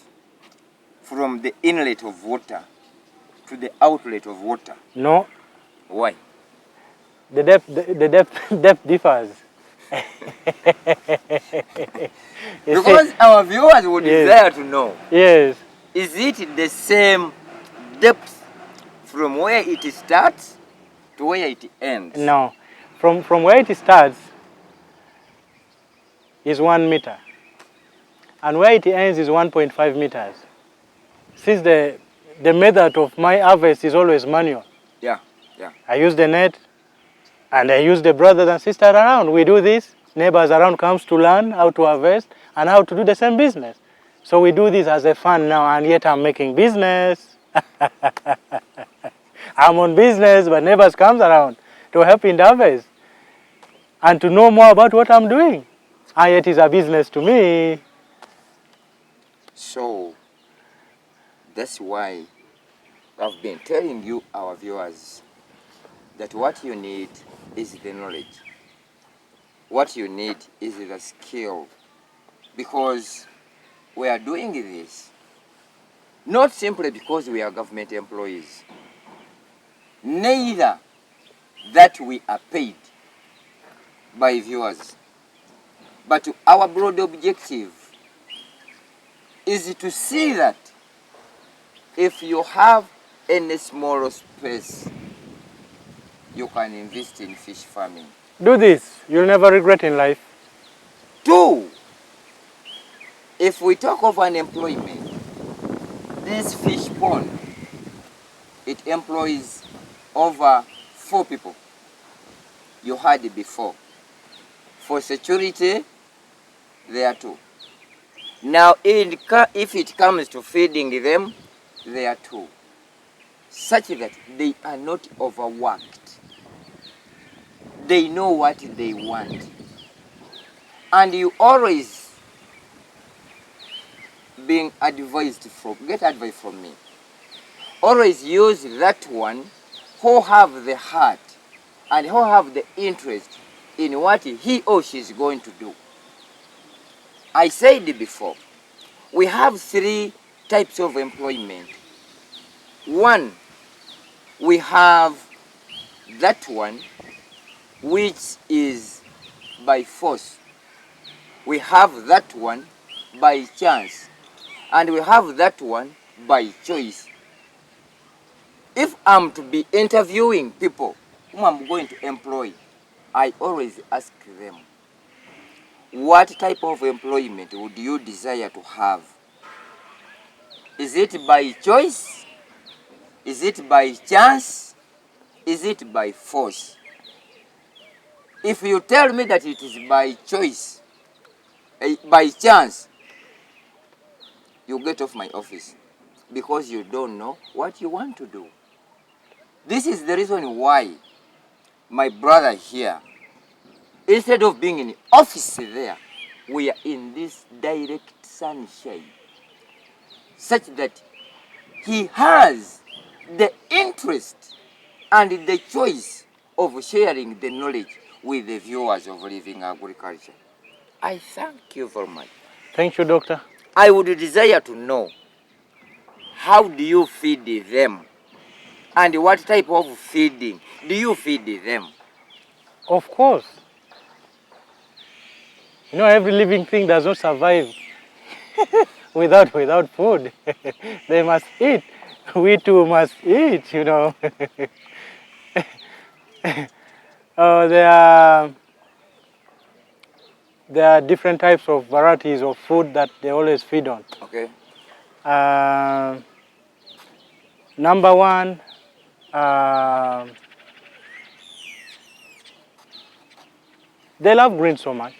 from the inlet of water to the outlet of water? No. Why? The depth differs. Because our viewers would desire to know. Yes. Is it the same depth from where it starts to where it ends? No. From where it starts is 1 meter. And where it ends is 1.5 meters. Since the method of my harvest is always manual. Yeah. I use the net and I use the brothers and sisters around. We do this. Neighbors around comes to learn how to harvest and how to do the same business. So we do this as a fun now, and yet I'm making business. I'm on business, but neighbors comes around to help in the harvest and to know more about what I'm doing. And yet it's a business to me. So that's why I've been telling you, our viewers, that what you need is the knowledge. What you need is the skill. Because we are doing this not simply because we are government employees, neither that we are paid by viewers, but our broad objective is to see that if you have any small space, you can invest in fish farming. Do this. You'll never regret in life. 2, if we talk of unemployment, this fish pond, it employs over 4 people. You had it before. For security, there are 2. Now, if it comes to feeding them, there are 2. Such that they are not overworked. They know what they want. And you always being advised get advice from me. Always use that one who have the heart and who have the interest in what he or she is going to do. I said before, we have 3 types of employment. 1, we have that one which is by force. We have that one by chance. And we have that one by choice. If I'm to be interviewing people whom I'm going to employ, I always ask them, what type of employment would you desire to have? Is it by choice? Is it by chance? Is it by force? If you tell me that it is by choice, by chance, you get off my office because you don't know what you want to do. This is the reason why my brother here, instead of being in the office there, we are in this direct sunshine, such that he has the interest and the choice of sharing the knowledge with the viewers of Living Agriculture. I thank you very much. Thank you, Doctor. I would desire to know, how do you feed them? And what type of feeding do you feed them? Of course. You know, every living thing does not survive without food. They must eat. We too must eat, you know. There are different types of varieties of food that they always feed on. Okay. Number 1, they love greens so much.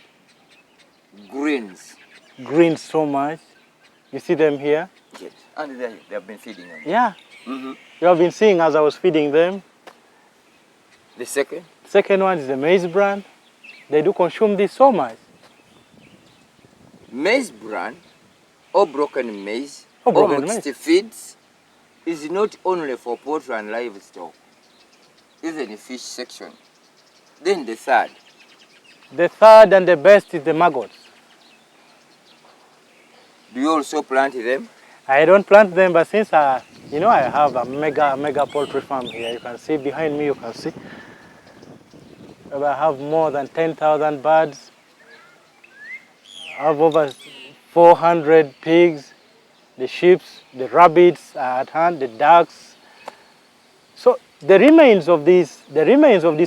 Greens. Greens so much. You see them here? Yes. And they have been feeding them. Yeah. Mm-hmm. You have been seeing as I was feeding them. The second? Second one is the maize bran. They do consume this so much. Maize bran or broken maize Or mixed feeds is not only for poultry and livestock, even the fish section. Then the third. The third and the best is the maggots. Do you also plant them? I don't plant them, but since you know, I have a mega poultry farm here. You can see behind me, you can see. I have more than 10,000 birds. I have over 400 pigs, the sheep, the rabbits are at hand, the ducks. So the remains of these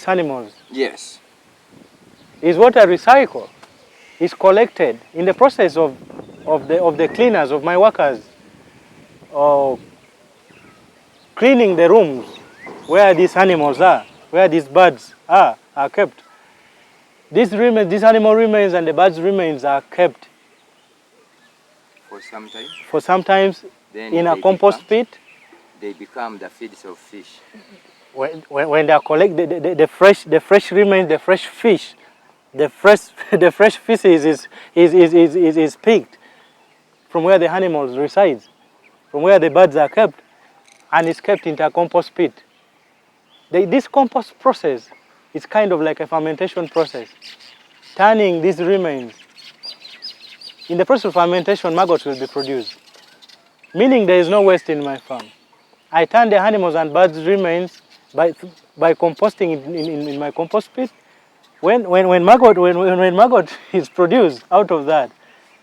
animals, yes, is what I recycle. Is collected in the process of the cleaners, of my workers, of cleaning the rooms where these animals are, where these birds are kept. These animal remains and the birds remains are kept for sometimes then in a compost pit. They become the feeds of fish. When they are collected, the fresh remains, the fresh fish, the fresh feces is picked from where the animals reside, from where the birds are kept, and is kept into a compost pit. This compost process is kind of like a fermentation process, turning these remains. In the process of fermentation, maggots will be produced, meaning there is no waste in my farm. I turn the animals and birds' remains by composting in my compost pit. When maggot is produced out of that,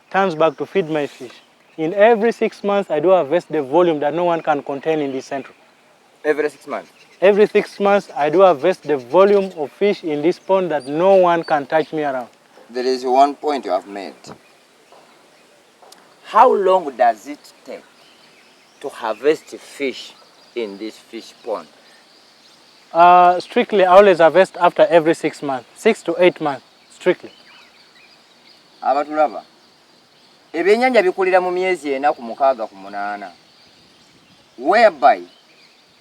turns back to feed my fish. In every 6 months, I do harvest the volume that no one can contain in this central. Every 6 months? Every 6 months, I do harvest the volume of fish in this pond that no one can touch me around. There is one point you have made. How long does it take to harvest fish in this fish pond? Strictly, I always harvest after every 6 months, 6 to 8 months, strictly. Abatulaba. Ebyennyanja bikulira mu myezi 4 ku 6 ku 8. Whereby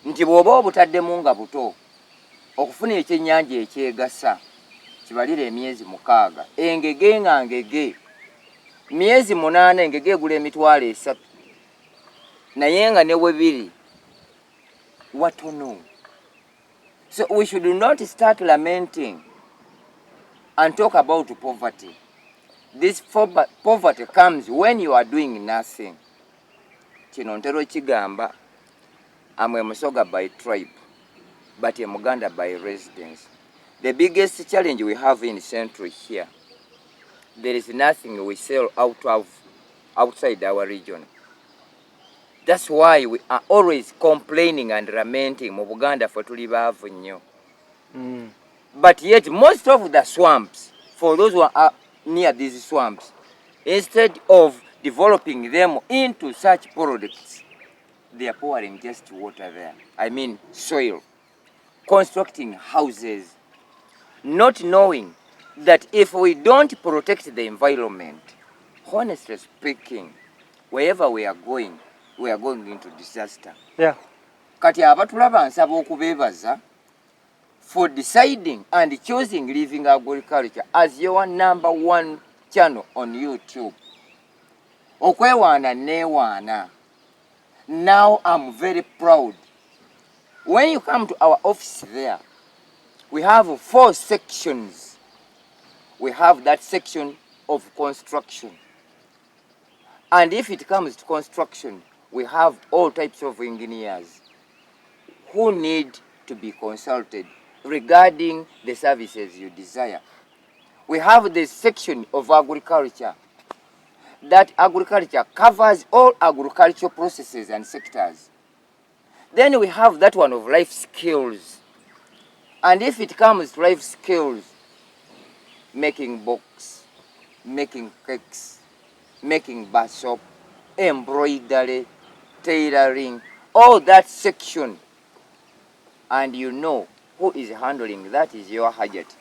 nti bw'oba obutaddemu nga buto okufuna ekyennyanja ekyegasa kibalira emyezi 6. Engege nga ngege myezi 8 engege egula emitwalo 3 naye nga ne webiri watono. So we should not start lamenting and talk about poverty. This poverty comes when you are doing nothing. Kino ntero kigamba, I'm a Musoga by tribe, but a Muganda by residence. The biggest challenge we have in Central here, there is nothing we sell outside our region. That's why we are always complaining and lamenting mu Buganda for tuli baavu nnyo. But yet most of the swamps, for those who are near these swamps, instead of developing them into such products, they are pouring just water there. I mean soil, constructing houses, not knowing that if we don't protect the environment, honestly speaking, wherever we are going into disaster. Yeah. Kati abatulaba nsaba okubeebaza for deciding and choosing living agriculture as your #1 channel on YouTube. Okwewaana neewaana. Now I'm very proud. When you come to our office there, we have 4 sections. We have that section of construction. And if it comes to construction, we have all types of engineers who need to be consulted regarding the services you desire. We have this section of agriculture. That agriculture covers all agricultural processes and sectors. Then we have that one of life skills. And if it comes to life skills, making books, making cakes, making bar soap, embroidery, tailoring, all that section. And you know who is handling that is your Hajat.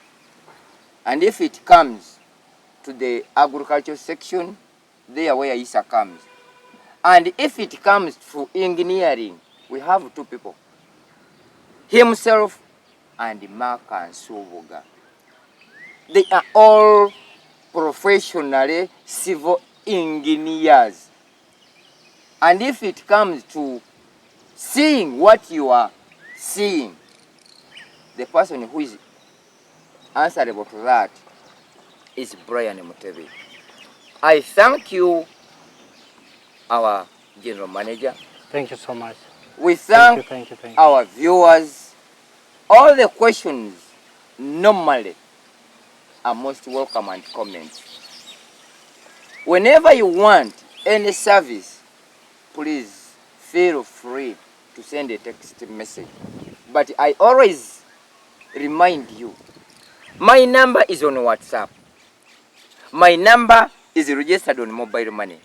And if it comes to the agriculture section, there where Isa comes. And if it comes to engineering, we have 2 people. Himself and Mark and Subuga. They are all professionally civil engineers. And if it comes to seeing what you are seeing, the person who is answerable to that is Brian Mutebi. I thank you, our General Manager. Thank you so much. We thank you. our viewers. All the questions normally are most welcome and comments. Whenever you want any service, please feel free to send a text message. But I always remind you, my number is on WhatsApp. My number is registered on mobile money.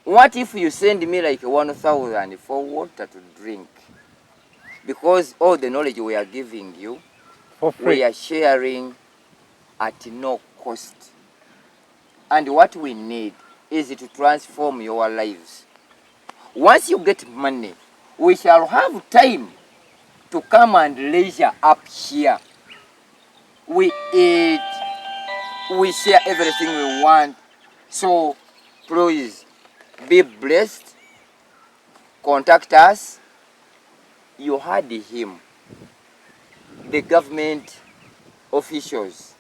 What if you send me like 1,000 for water to drink? Because all the knowledge we are giving you, For free. we are sharing at no cost. And what we need is to transform your lives. Once you get money, we shall have time to come and leisure up here. We eat, we share everything we want. So please be blessed. Contact us. You heard him. The government officials,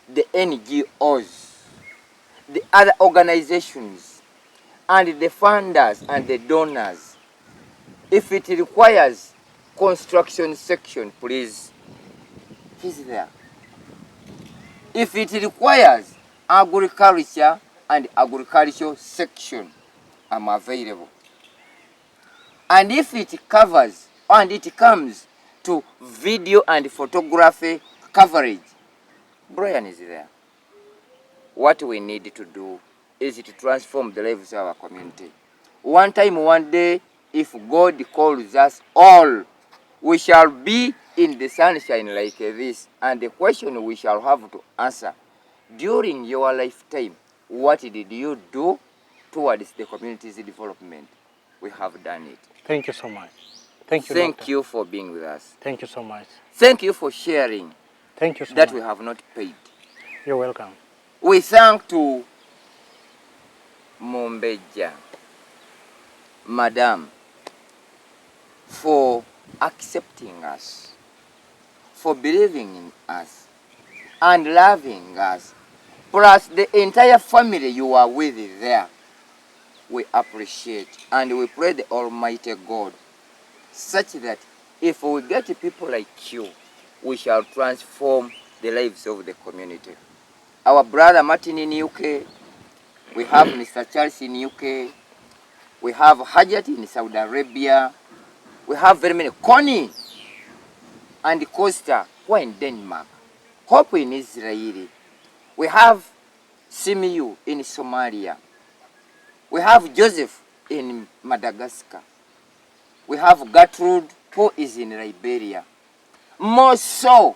the NGOs, the other organizations, and the funders and the donors. If it requires construction section, please, he's there. If it requires agriculture and agricultural section, I'm available. And if it covers and it comes to video and photography coverage, Brian is there. What we need to do is to transform the lives of our community. One time, one day, if God calls us all, we shall be in the sunshine like this. And the question we shall have to answer, during your lifetime, what did you do towards the community's development? We have done it. Thank you so much. Thank you, Thank Doctor. you for being with us. Thank you so much. Thank you for sharing Thank you so that much. we have not paid. You're welcome. We thank to Mombeja, Madam, for accepting us, for believing in us, and loving us, plus the entire family you are with there. We appreciate and we pray the Almighty God such that if we get people like you, we shall transform the lives of the community. Our brother Martin in UK, we have Mr. Charles in UK, we have Hajat in Saudi Arabia, we have very many, Connie and Costa, who are in Denmark, Hope in Israel, we have Simiyu in Somalia, we have Joseph in Madagascar, we have Gertrude who is in Liberia. More so,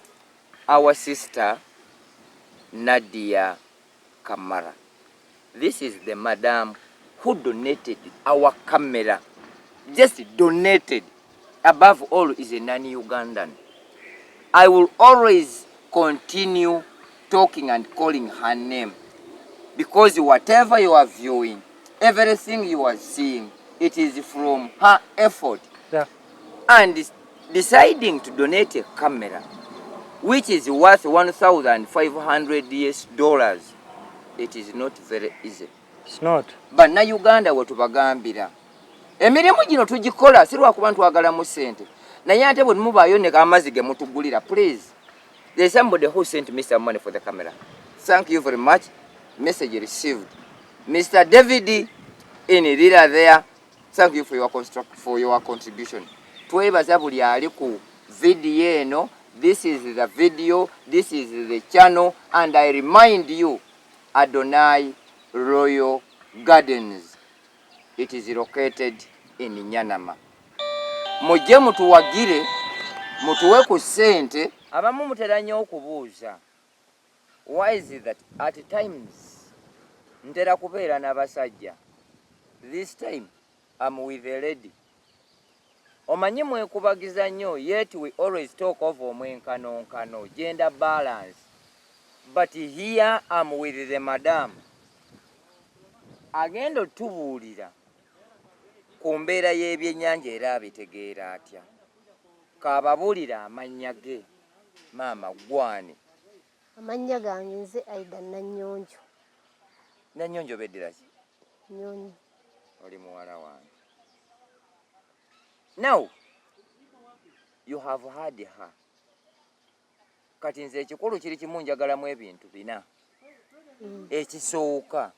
our sister Nadia Kamara. This is the madam who donated our camera. Just donated. Above all, is a non-Ugandan. I will always continue talking and calling her name, because whatever you are viewing, everything you are seeing, it is from her effort. Yeah. And deciding to donate a camera, which is worth $1,500, it is not very easy. It's not. But na Uganda wetubagambira emirimu gino tugikola si lwakuba ntwagalamu ssente, naye ate bwe mubaayo ne amazzi ge mutugulira, please. There's somebody who sent me some money for the camera. Thank you very much. Message received. Mr. David in Lwigare there, thank you for your contribution. Twebaza buli ali ku video eno. This is the video, this is the channel, and I remind you, Adonai Royal Gardens. It is located in Nyanama. Mujje mutuwagire, mutuwe ku ssente. Abamu mutera nnyo okubuuza. Why is it that at times ntera kubeera n'abasajja? This time I'm with a lady. Omanyi mwekubagiza nnyo, yet we always talk of omwenkanonkano, gender balance. But here I'm with the madam. Agenda otubuulira ku mbeera y'ebyennyanja era abitegeera atya. Kaababuulira amannya ge. Maama gwani? Amannya gange nze Aida Nannyonjo. Nannyonjo beddira ki? Nyonyi. Oli muwala wange. Now, you have heard her. kati nze ekikulu kiri kimu njagalamu ebintu bina. Ekisooka,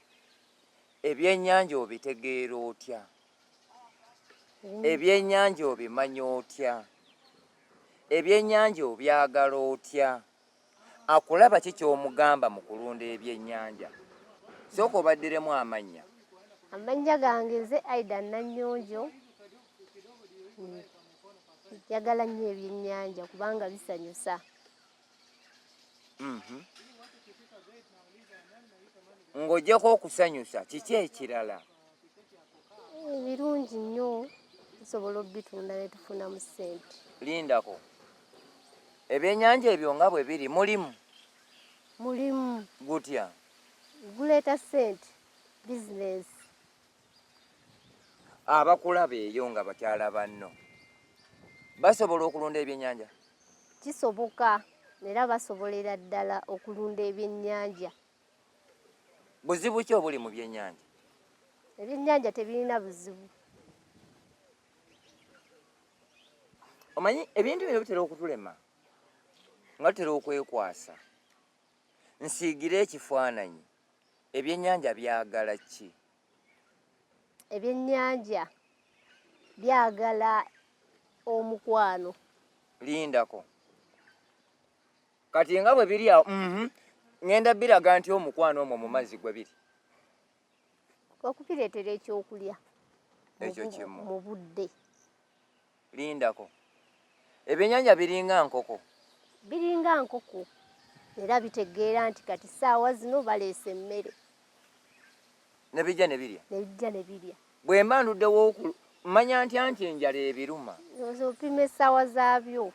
ebyennyanja obitegeera otya? Ebyennyanja obimanya otya? Ebyennyanja obyagala otya? Akulaba ki ky'omugamba mu kulunda ebyennyanja? Sooka obaddiremu amannya. Amannya gange nze Aida Nannyonjo. Njagala nnyo ebyennyanja kubanga bisanyusa. Ng'oggyeko okusanyusa, kiki ekirala? Birungi nnyo, tusobola obitunda ne tufunamu ssente. Lindako, ebyennyanja ebyo nga bwe biri mulimu? Mulimu. Gutya? Guleeta ssente, bizinesi. Abakulaba eyo nga bakyala banno basobola okulunda ebyennyanja? Kisoboka era basobolera ddala okulunda ebyennyanja. Buzibu ki obuli mu byennyanja? Ebyennyanja tebirina buzibu. Omanyi ebintu bino bitera okutulema nga tutera okwekwasa. Nsiigire ekifaananyi, ebyennyanja byagala ki? Ebyennyanja byagala omukwano. Lindako, kati nga bwe biri awo ngenda biraga nti omukwano omwo mu mazzi gwe biri. Okubireetera ekyokulya Ekyo kimu. mu budde. Lindako, ebyennyanja biringa nkoko? Biringa nkoko era bitegeera nti kati ssaawa zino baleese emmere. Ne bijja ne birya? Ne bijja ne birya. Bwe mba nduddewo manya ntya nti enjala ebiruma? Opima essaawa zaabyo.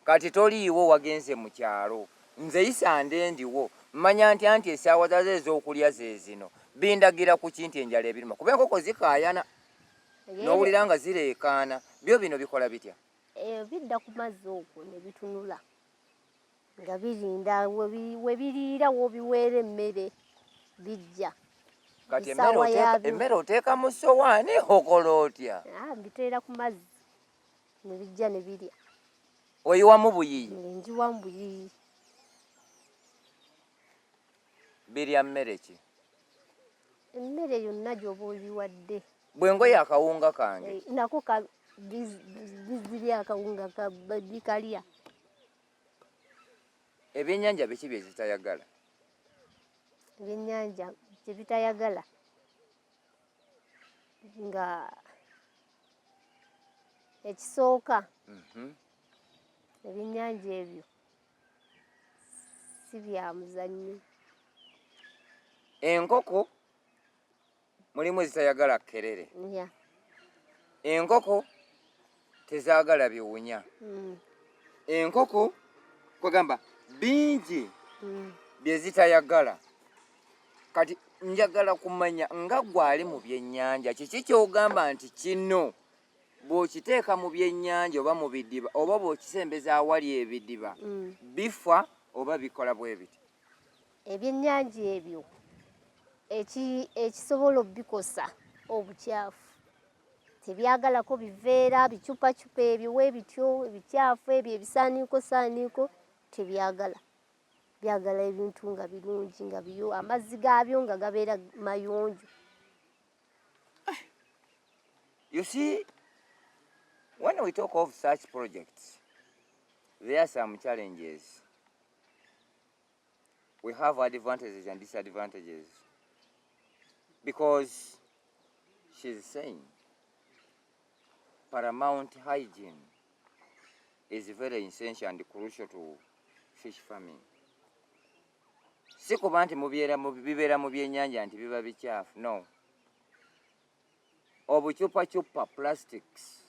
Kati toliiwo wagenze mu kyalo, nze isande ndiwo, manya ntya nti essaawa zazo ez'okulya ze zino. Bindagira ku ki nti enjala ebiruma? Kuba enkoko zikaayana n'owulira nga zireekaana. Byo bino bikola bitya? Bidda ku mazzi okwo ne bitunula nga birinda we biriira w'obiweera emmere bijja. Kati emmere oteeka mu ssowaani okola otya? Mbiteera ku mazzi ne bijja ne birya. Oyiwamu buyiyi? Njiwamu buyiyi. Birya mmere ki? Emmere yonna gy'oba obiwadde. Bwe ngoye akawunga kange nako bizirya akawunga bikalya. Ebyennyanja biki bye zitayagala? Ebyennyanja kye bitayagala nga ekisooka ebyennyanja ebyo si bya muzannyo. Enkoko mulimu ezitayagala kkerere. Enkoko tezaagala biwunya. Enkoko kwegamba bingi bye zitayagala. Kati njagala kumanya nga gwali mu byennyanja kiki ky'ogamba nti kino bw'okiteeka mu byennyanja oba mu bidiba oba bw'okisembeza awali ebidiba bifa oba bikola bwe biti? Ebyennyanja ebyo ekisobola obikosa obukyafu tebyagalako biveera bicupacupa ebyo weebityo ebikyafu ebyo ebisaaniiko tebyagala. Byagala ebintu nga birungi nga biyo amazzi gaabyo nga gabeera mayonjo. You see, when we talk of such projects, there are some challenges. We have advantages and disadvantages. Because she's saying paramount hygiene is very essential and crucial to fish farming. Si kuba nti bibeera mu byennyanja nti biba bikyafu. No. Obucupa plastics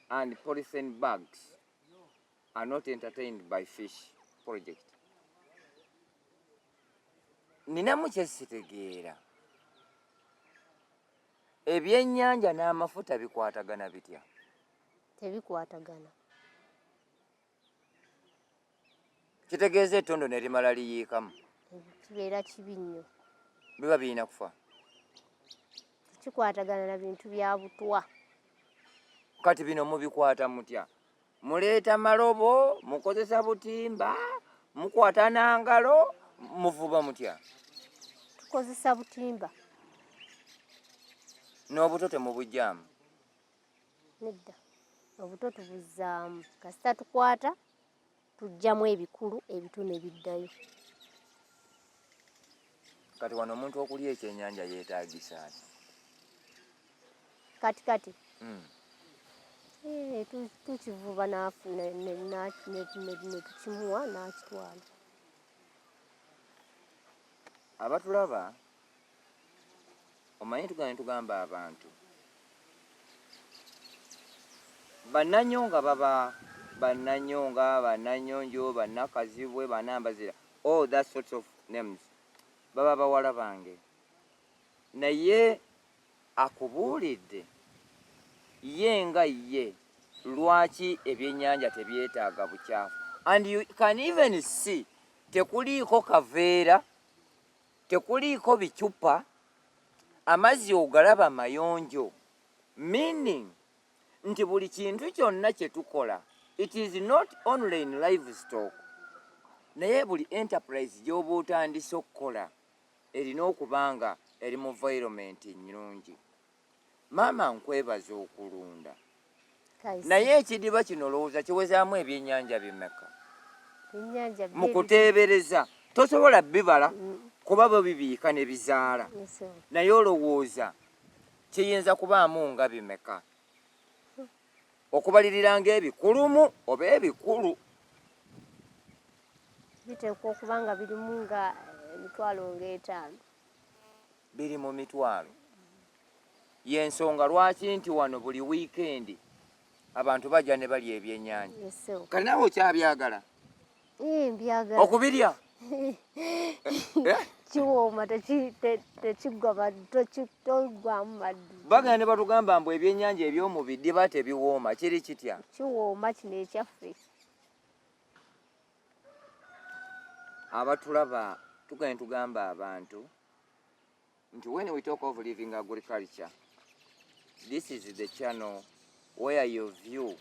and polythene bags are not entertained by fish project. Ninamu kye sitegeera. Ebyennyanja n'amafuta bikwatagana bitya? Tebikwatagana. Kitegeeza ettondo ne limala liyiikamu. Kibeera kibi nnyo. Biba birina kufa. Kikwatagana na bintu bya butwa. Kati bino mubikwata mutya? muleeta malobo, mukozesa butimba, mukwata na ngalo, muvuba mutya? Tukozesa butimba. N'obuto temubujjaamu? Nedda. Obuto tubuzzaamu. Kasita tukwata tujjamu ebikulu, ebitone biddayo. Kati wano omuntu okulya ekyennyanja yeetaagisa ki? Kati. Tukivuba ne tukimuwa n'akitwala. Abatulaba omanyi tugamba abantu bannanyonga baba bannanyonga, bannanyonjo, bannakazibwe, bannambazira, all that sorts of names, baba bawala bange. Naye akubuulidde ye nga ye lwaki ebyennyanja tebyetaaga bukyafu. And you can even see tekuliiko kaveera, tekuliiko bicupa, amazzi ogalaba mayonjo, meaning nti buli kintu kyonna kye tukola, it is not only in livestock, naye buli enterprise gy'oba otandise okukola erina okuba nga eri mu environment nnungi. Maama nkwebaza okulunda. Naye ekidiba kino lowooza kiwezaamu ebyennyanja bimeka? Mu kuteebereza tosobola bibala kuba bo bibiika ne bizaala. Naye olowooza kiyinza kubaamu nga bimeka? Okubalirira ng'ebikulumu oba ebikulu? Biteekwa okuba nga birimu nga emitwalo ng'etaano. Biri mu mitwalo. Y'ensonga lwaki nti wano buli wiikendi abantu bajja ne balya ebyennyanja. Kale naawe okyabyagala? Mbyagala. Okubirya? Kiwooma, tekigwa togwamu maddu. Bagenda ne batugamba mbu ebyennyanja eby'omu bidiba tebiwooma. Kiri kitya? Kiwooma kino ekyaffe. Abatulaba tugenda tugamba abantu nti when we talk of living agriculture, this is the channel where you view,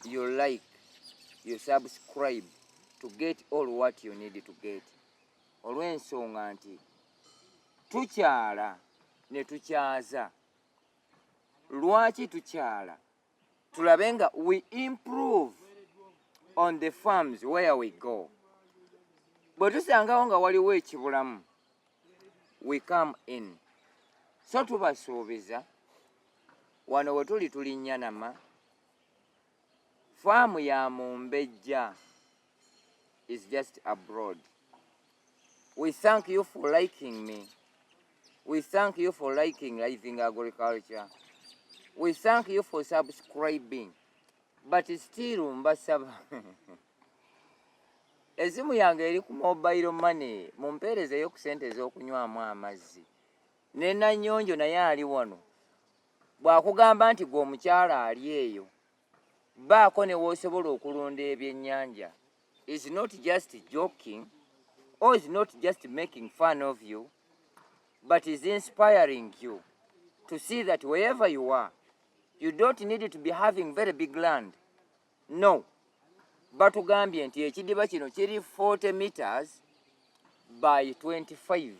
you like, you subscribe to get all what you need to get. Olw'ensonga nti tukyala ne tukyaza. Lwaki tukyala? Tulabe nga we improve on the farms where we go. Bwe tusangawo nga waliwo ekibulamu, we come in. So tubasuubiza wano we tuli Nyanama, faamu ya Mumbejja is just abroad. We thank you for liking me. We thank you for liking Living Agriculture. We thank you for subscribing. But still mbasaba esimu yange eri ku mobile money, mumpeerezeyo ku sente ez'okunywamu amazzi. Ne Nanyonjo naye ali wano. Bw'akugamba nti gwe omukyala ali eyo, baako ne w'osobola okulunda ebyennyanja. Is not just joking, or is not just making fun of you, but is inspiring you to see that wherever you are, you don't need to be having very big land. No. Batugambye nti ekidiba kino kiri 40 meters by 25.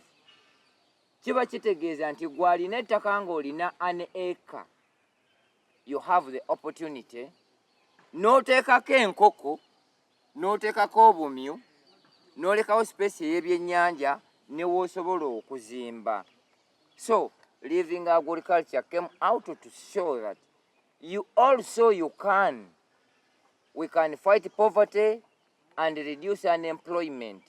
Kiba kitegeeza nti gwalina ettaka ng'olina an acre. You have the opportunity. N'oteekako enkoko, n'oteekako obumyu, n'olekawo space ey'ebyennyanja ne w'osobola okuzimba. So, Living Agriculture came out to show that you also you can. We can fight poverty and reduce unemployment.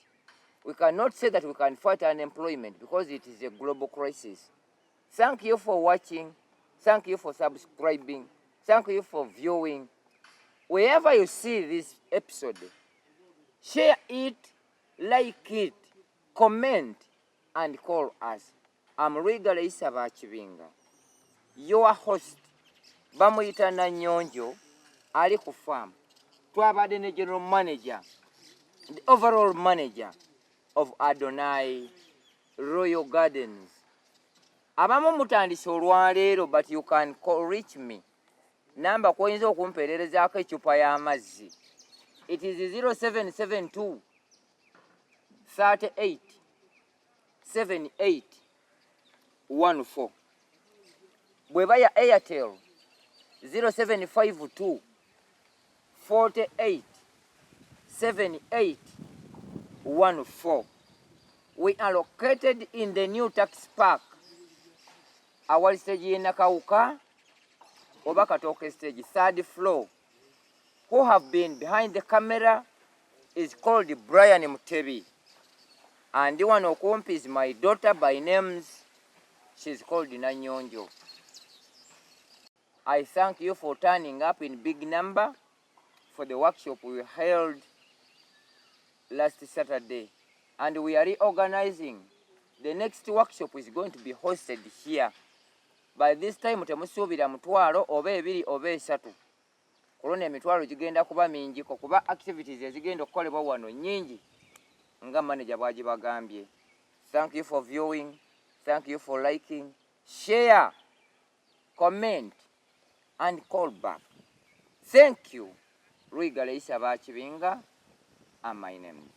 We cannot say that we can fight unemployment because it is a global crisis. Thank you for watching. Thank you for subscribing. Thank you for viewing. Wherever you see this episode, share it, like it, comment, and call us. I'm Lwigare your host. Bamuyita Nanyonjo, ali ku farm. Twabadde ne general manager, the overall manager of Adonai Gardens. Abamu mutandise olwaleero, but you can reach me namba kwoyinza okumpeererezaako ecupa y'amazzi. It is 0772 38 78 14. Bweba ya Airtel 0752 48 78 14. We are located in the new tax park. Our stage in Nakauka, Obakatoke stage, 3rd floor. Who have been behind the camera is called Brian Mutebi. And the one Okumpi is my daughter by names. She's called Nanyonjo. I thank you for turning up in big number for the workshop we held last Saturday. And we are reorganizing. The next workshop is going to be hosted here. By this time, temusuubira mutwalo oba ebiri oba esatu. Kulona emitwalo gigenda kuba mingi kuba activities ezigenda okukolebwa wano nyingi nga manager bwagibagambye. Thank you for viewing. Thank you for liking. Share, comment, and call back. Thank you. Lwigare Isabachibinga are my names.